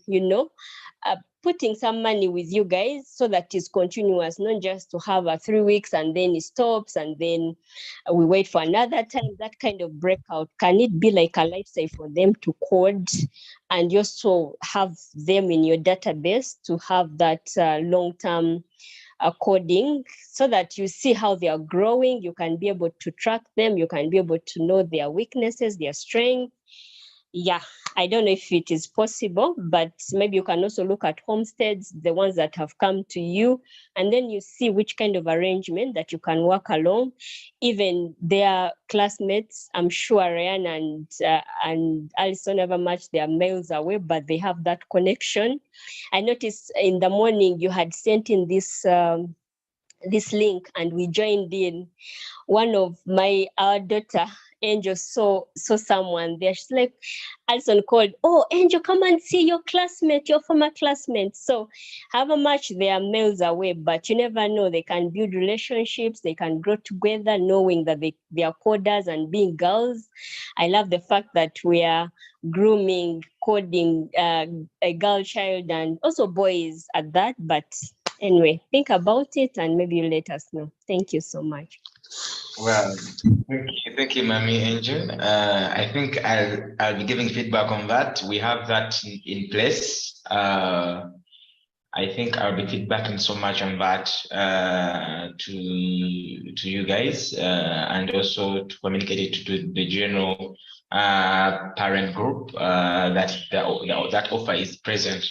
putting some money with you guys so that it's continuous, not just to have a 3 weeks and then it stops and then we wait for another time, that kind of breakout. Can it be like a lifestyle for them to code and you also have them in your database to have that long-term coding, so that you see how they are growing, you can be able to track them, you can be able to know their weaknesses, their strengths. Yeah, I don't know if it is possible, but maybe you can also look at homesteads, the ones that have come to you, and then you see which kind of arrangement that you can work along. Even their classmates, I'm sure Ryan and Alison never much, they are miles away, but they have that connection. I noticed in the morning you had sent in this link and we joined in. One of our daughter, Angel, saw someone there. She's like, Alison called, oh, Angel, come and see your classmate, your former classmate. So however much they are miles away, but you never know, they can build relationships, they can grow together, knowing that they are coders and being girls. I love the fact that we are grooming, coding a girl child and also boys at that. But anyway, think about it and maybe you let us know. Thank you so much. Well, thank you, Mami Angel. I think I'll be giving feedback on that. We have that in place. I think I'll be feedbacking so much on that to you guys and also to communicate it to the general parent group that that offer is present.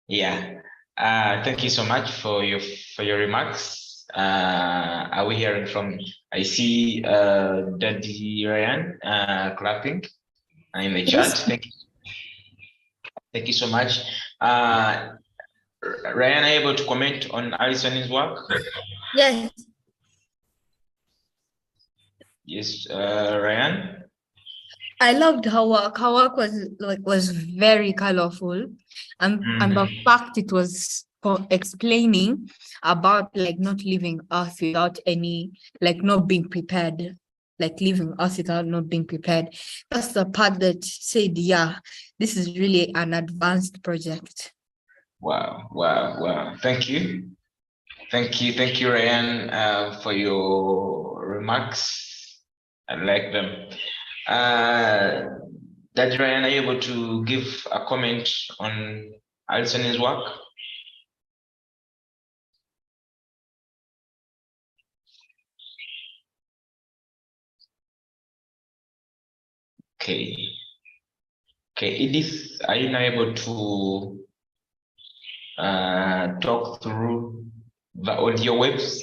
Yeah. Thank you so much for your remarks. Are we hearing from? I see Daddy Ryan clapping in the chat. Yes. Thank you so much. Ryan, are you able to comment on Alison's work? Yes. Yes, Ryan. I loved her work. Her work was very colorful, and the fact it was explaining about not leaving Earth without any, not being prepared, leaving Earth without not being prepared. That's the part that said, yeah, this is really an advanced project. Wow. Thank you, Ryan, for your remarks. I like them. That Ryan, are you able to give a comment on Alison's work? Okay, Edith, are you now able to talk through the audio waves?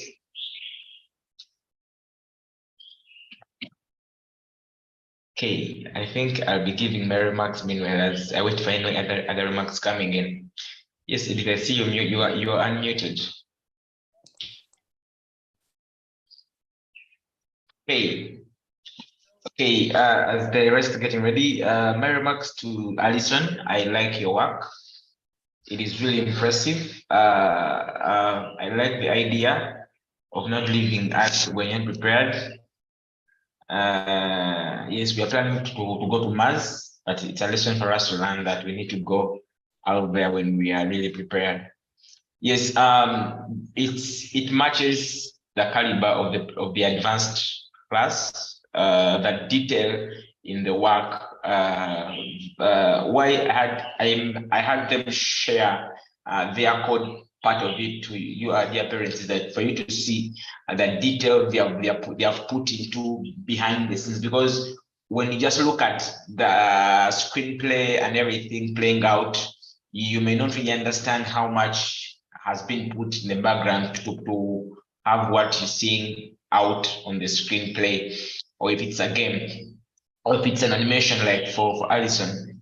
Okay, I think I'll be giving my remarks meanwhile as I wait for any other remarks coming in. Yes, Edith, I see you are unmuted. Okay. Okay, as the rest are getting ready, my remarks to Alison, I like your work. It is really impressive. I like the idea of not leaving us when you're prepared. Yes, we are planning to go to Mars, but it's a lesson for us to learn that we need to go out there when we are really prepared. Yes, it matches the caliber of the advanced class, that detail in the work. Why I had them share their code part of it to you, dear parents, is that for you to see the detail they have put into behind the scenes. Because when you just look at the screenplay and everything playing out, you may not really understand how much has been put in the background to have what you're seeing out on the screenplay, or if it's a game, or if it's an animation like for Alison.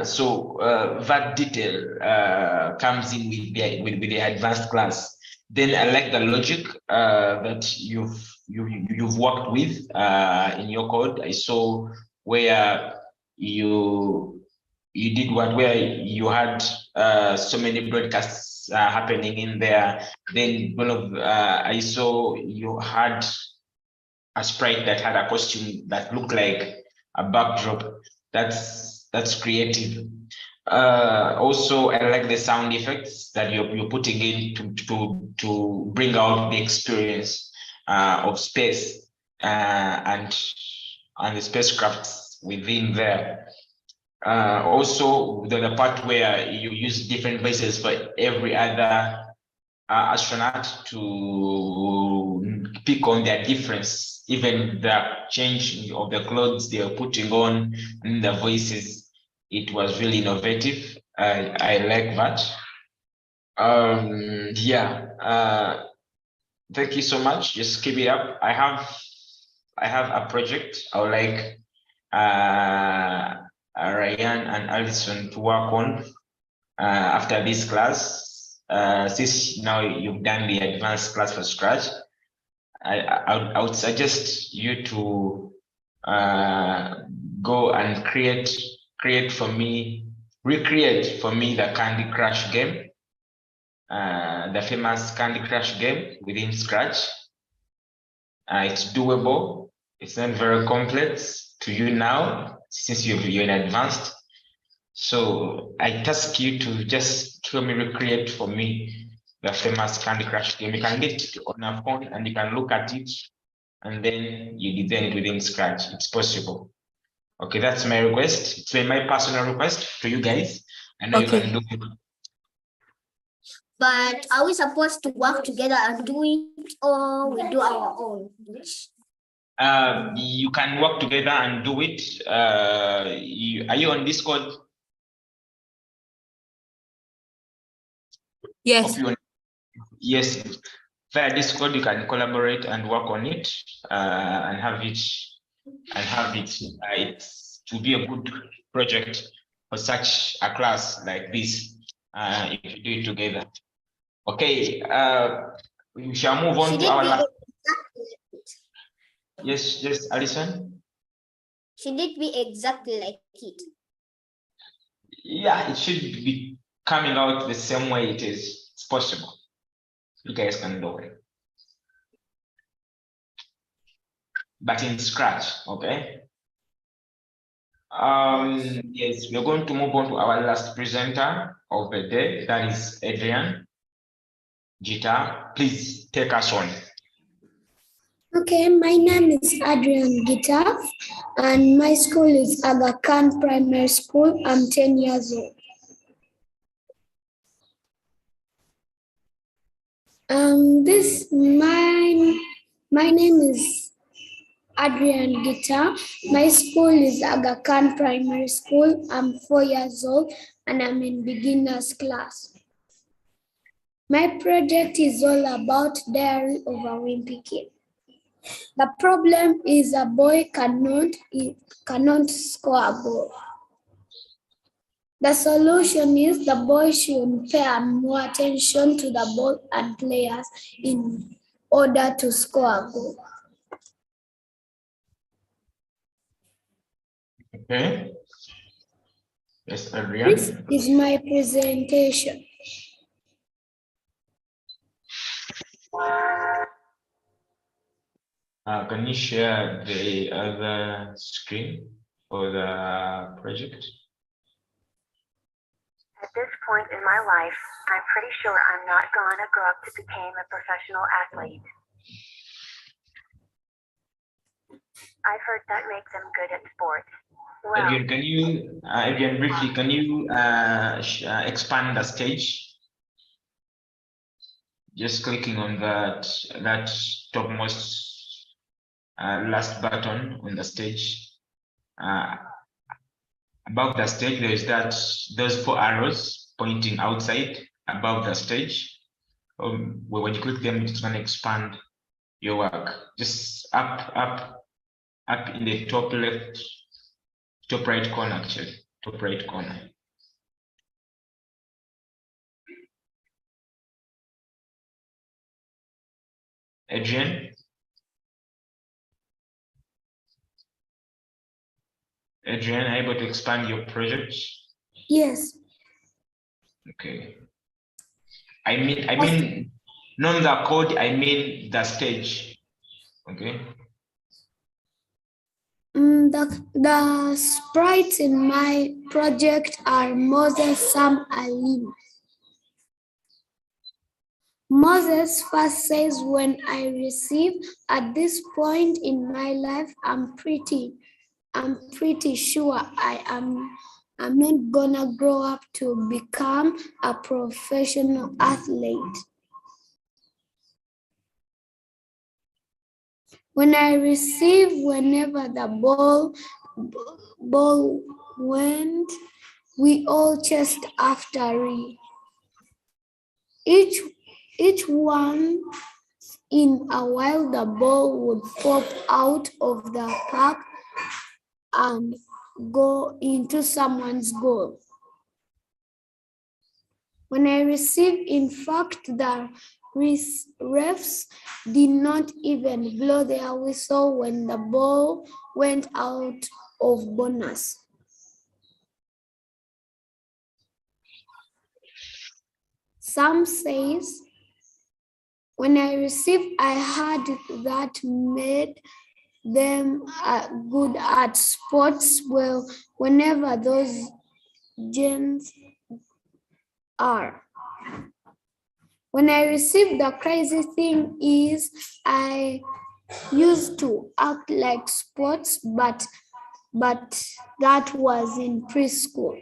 So that detail comes in with the advanced class. Then I like the logic that you've worked with in your code. I saw where you did where you had so many broadcasts happening in there. Then one of I saw you had a sprite that had a costume that looked like a backdrop. That's creative. Also, I like the sound effects that you're putting in to bring out the experience of space and the spacecrafts within there. Also, the part where you use different voices for every other astronaut to pick on their difference, even the change of the clothes they are putting on and the voices. It was really innovative. I like that. Thank you so much. Just keep it up. I have a project I would like Ryan and Alison to work on after this class. Since now you've done the advanced class for Scratch, I would suggest you to go and recreate for me the Candy Crush game, the famous Candy Crush game within Scratch. It's doable. It's not very complex to you now, since you're in advanced. So I task you to just help me recreate for me the famous Candy Crush game. You can get it on a phone and you can look at it, and then you design it within Scratch. It's possible. Okay, that's my request. It's my personal request to you guys. I know you can do it. But are we supposed to work together and do it, or we do our own? You can work together and do it. Are you on Discord? Yes. Yes. Via Discord, you can collaborate and work on it and have it to be a good project for such a class like this. If you do it together. Okay. We shall move on to our last. Yes, Alison. Should it be exactly like it? Yeah, it should be coming out the same way it is. It's possible. You guys can do it. But in Scratch, okay? Yes, we're going to move on to our last presenter of the day. That is Adrian Gita. Please take us on. Okay, my name is Adrian Gita, and my school is Aga Khan Primary School. I'm 10 years old. My name is Adrian Gita. My school is Aga Khan Primary School. I'm 4 years old and I'm in beginner's class. My project is all about Diary of a Wimpy Kid. The problem is a boy cannot score a goal. The solution is the boy should pay more attention to the ball and players in order to score a goal. Okay. Yes, This Adrian. is my presentation. Can you share the other screen for the project? At this point in my life, I'm pretty sure I'm not gonna grow up to become a professional athlete. I've heard that makes them good at sports. Well, Adrian, can you, Adrian, briefly, can you expand the stage? Just clicking on that topmost last button on the stage. Above the stage, there is those 4 arrows pointing outside above the stage. When you click them, it's going to expand your work. Just up in the top left, top right corner, actually, top right corner. Adrian? Adrian, are you able to expand your project? Yes. Okay. I mean, not the code, I mean the stage. Okay. The sprites in my project are Moses, Sam, and Lynn. Moses first says, when I receive at this point in my life, I'm pretty sure I'm not gonna grow up to become a professional athlete. When I receive, whenever the ball went, we all chased after it. Each one in a while, the ball would pop out of the park and go into someone's goal. When I received, in fact, the refs did not even blow their whistle when the ball went out of bonus. Sam says, when I received, I had that made them good at sports. Well, whenever those genes are. When I received, the crazy thing is I used to act like sports, but that was in preschool.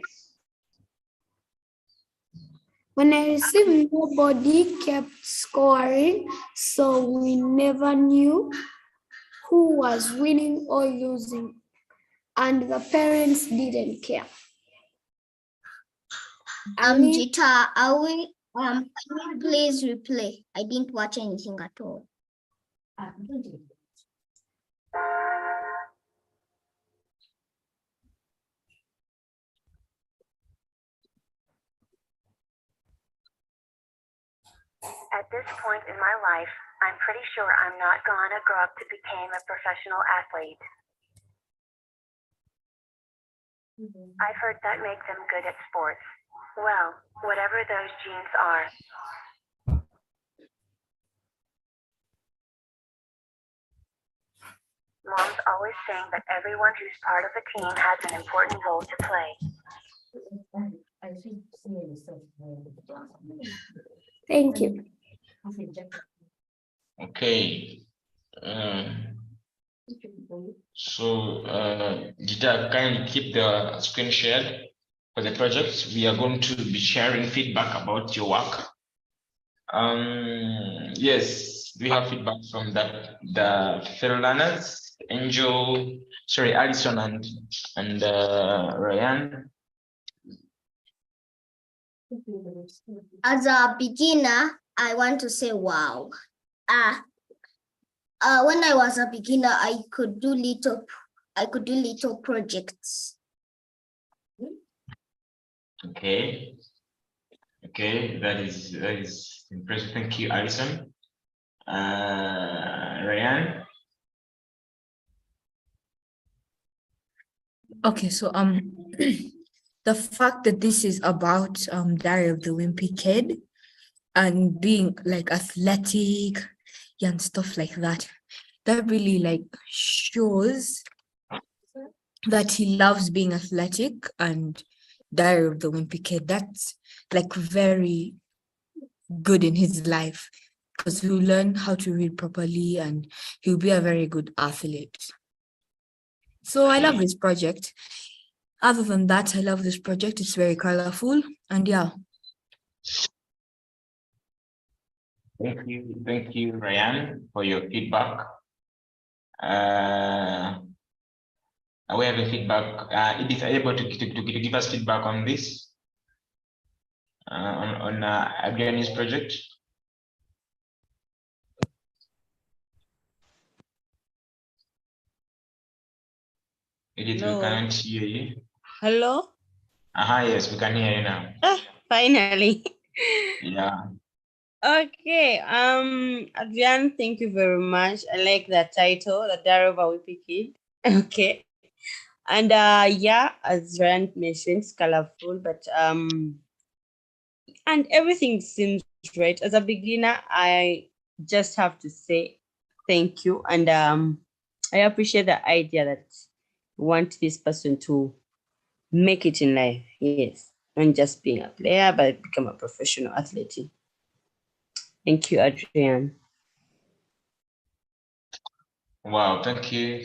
When I received, nobody kept scoring, so we never knew who was winning or losing, and the parents didn't care. Gita, can you please replay? I didn't watch anything at all. at this point in my life, I'm pretty sure I'm not gonna grow up to become a professional athlete. I've heard that makes them good at sports. Well, whatever those genes are. Mom's always saying that everyone who's part of a team has an important role to play. Thank you. Okay. Gita, kindly keep the screen shared for the project. We are going to be sharing feedback about your work. Yes, we have feedback from the fellow learners, Alison and Ryan. As a beginner, I want to say, wow. When I was a beginner, I could do little projects. Okay. Okay, that is impressive. Thank you, Alison. Ryan. Okay, so the fact that this is about Diary of the Wimpy Kid and being like athletic and stuff like that, that really like shows that he loves being athletic. And Diary of the Wimpy Kid, that's like very good in his life, because he'll learn how to read properly and he'll be a very good athlete. So I love this project. Other than that, I love this project. It's very colorful, and yeah. Thank you, Ryan, for your feedback. Are we having feedback? Edith, are you able to give us feedback on this? On Adrian's project? Edith, No. we can't hear you. Hello? Yes, we can hear you now. Finally. Yeah. Okay, Adrian, thank you very much. I like that title, The Diary of a Wimpy Kid. Okay. And yeah, as Ryan mentioned, it's colorful, but and everything seems right. As a beginner, I just have to say thank you. And I appreciate the idea that you want this person to make it in life. Yes. Not just being a player, but become a professional athlete. Thank you, Adrian. Wow, thank you,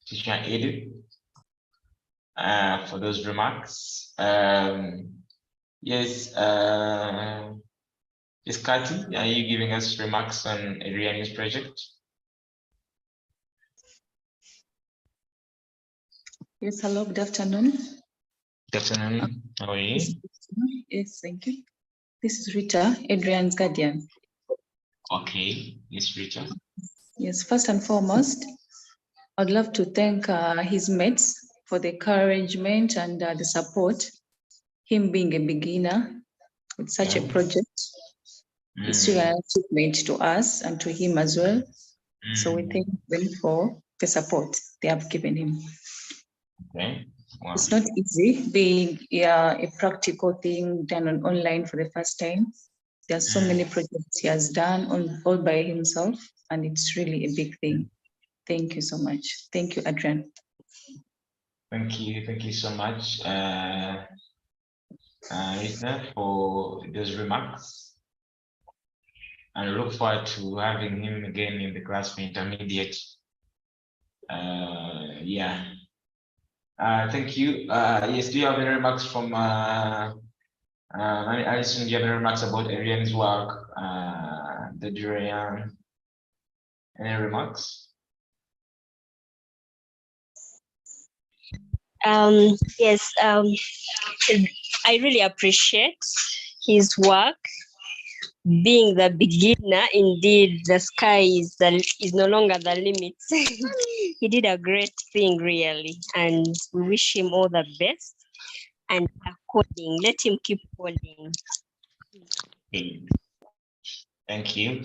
Teacher Edith, for those remarks. Yes, yes, Kathy, are you giving us remarks on Adrian's project? Yes, hello, good afternoon. Good afternoon, how are you? Yes, thank you. This is Rita, Adrian's guardian. Okay, Miss Rita. Yes, first and foremost, I'd love to thank his mates for the encouragement and the support. Him being a beginner with such a project is still an achievement to us and to him as well. So we thank them for the support they have given him. Okay. Wow. It's not easy being a practical thing done online for the first time. There are so many projects he has done all by himself, and it's really a big thing. Thank you so much. Thank you, Adrian. Thank you so much, Rita, for those remarks. And look forward to having him again in the class for intermediate. Yeah. Thank you. Yes, do you have any remarks from Alison? Do you have any remarks about Adrian's work? The Durian? Any remarks? Yes, I really appreciate his work. Being the beginner, indeed, the sky is no longer the limit. He did a great thing, really, and we wish him all the best. And coding, let him keep coding. Okay. Thank you,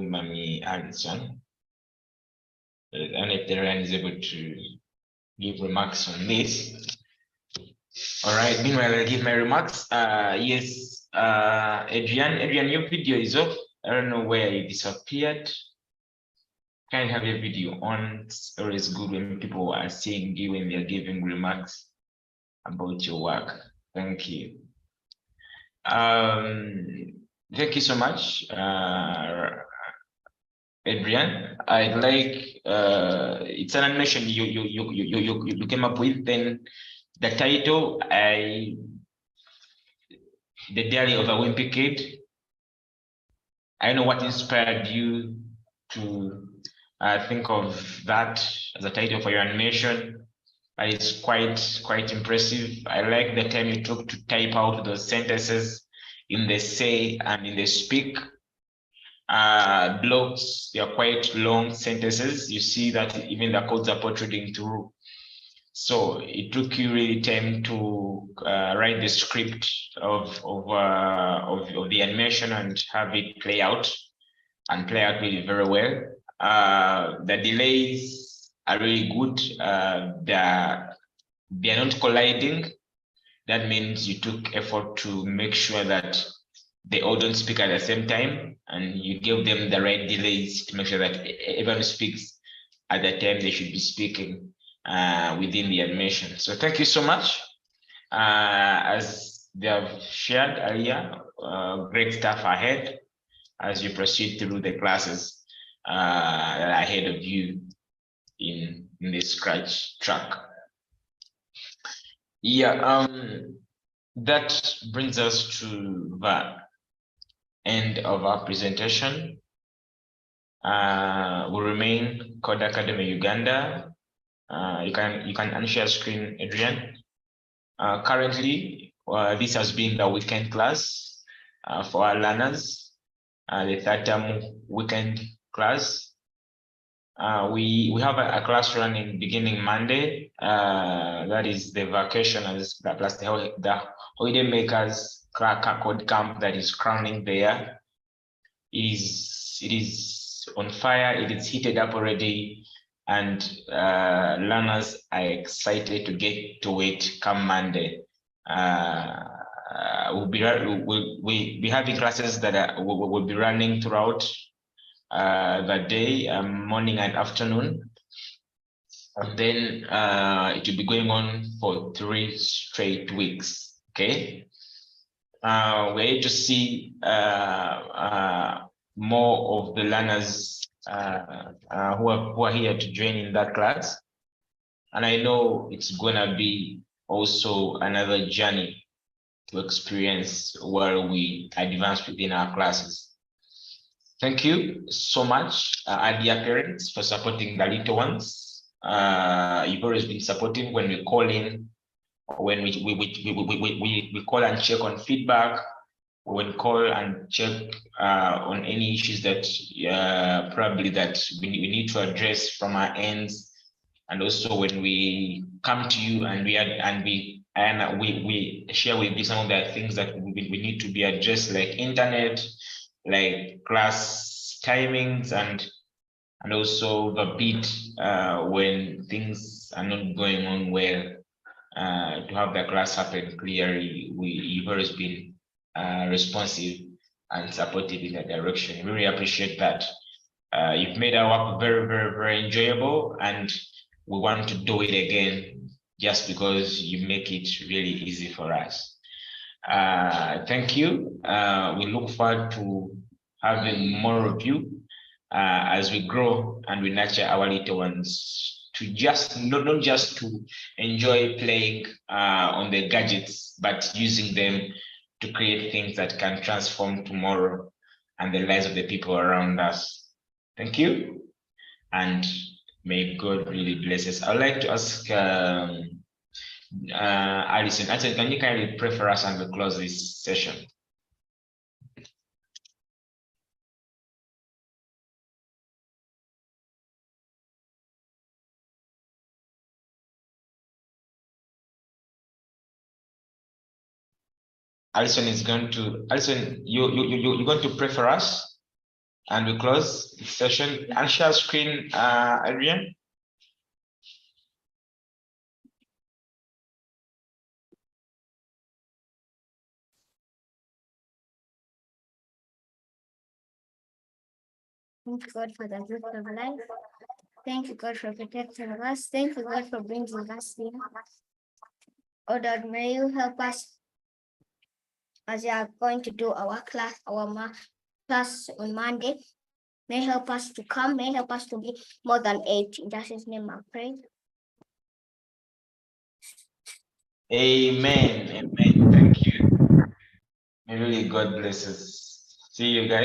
Mami Alison. And if Durian is able to give remarks on this. All right, meanwhile, I'll give my remarks. Yes, Adrian, your video is off. I don't know where you disappeared. Can't have your video on. It's always good when people are seeing you when they're giving remarks about your work. Thank you. Thank you so much, Adrian. I'd like it's an animation you came up with. Then the title, The Diary of a Wimpy Kid. I know what inspired you to think of that as a title for your animation. It's quite impressive. I like the time you took to type out those sentences in the say and in the speak blocks. They are quite long sentences. You see that even the codes are protruding through. So it took you really time to write the script of the animation and have it play out really very well. The delays are really good. They're not colliding. That means you took effort to make sure that they all don't speak at the same time, and you give them the right delays to make sure that everyone speaks at the time they should be speaking within the animation. So thank you so much. As they have shared earlier, great stuff ahead as you proceed through the classes that are ahead of you in the Scratch track. Yeah, that brings us to the end of our presentation. We remain Code Academy Uganda. You can unshare screen, Adrian. Currently, this has been the weekend class for our learners, the third term weekend class. We have a class running beginning Monday. That is the vacation as plus the holiday makers code camp that is crowning there. It is on fire. It is heated up already, and learners are excited to get to it come Monday. We'll be having classes that will be running throughout the day, morning and afternoon, and then it will be going on for 3 straight weeks. Okay, we're able to see more of the learners who are here to join in that class, and I know it's gonna be also another journey to experience while we advance within our classes. Thank you so much, dear parents, for supporting the little ones. You've always been supportive when we call in, when we call and check on feedback, when we call and check on any issues that probably that we need to address from our ends, and also when we come to you and we share with you some of the things that we need to be addressed, like internet, like class timings, and also the beat when things are not going on well, to have the class happen clearly. You've always been responsive and supportive in that direction. We really appreciate that. You've made our work very, very, very enjoyable, and we want to do it again just because you make it really easy for us. Thank you. We look forward to having more of you as we grow and we nurture our little ones to just not just to enjoy playing on the gadgets, but using them to create things that can transform tomorrow and the lives of the people around us. Thank you, and may God really bless us. I'd like to ask Alison, can you kindly pray for us and we close this session? Alison is going to, you're going to pray for us and we close this session. And share screen, Adrian. Thank you, God, for the gift of life. Thank you, God, for protecting us. Thank you, God, for bringing us here. Oh, God, may you help us as we are going to do our class, class on Monday. May help us to come. May help us to be more than 8. In Jesus' name, I pray. Amen. Amen. Thank you. May really God bless us. See you guys.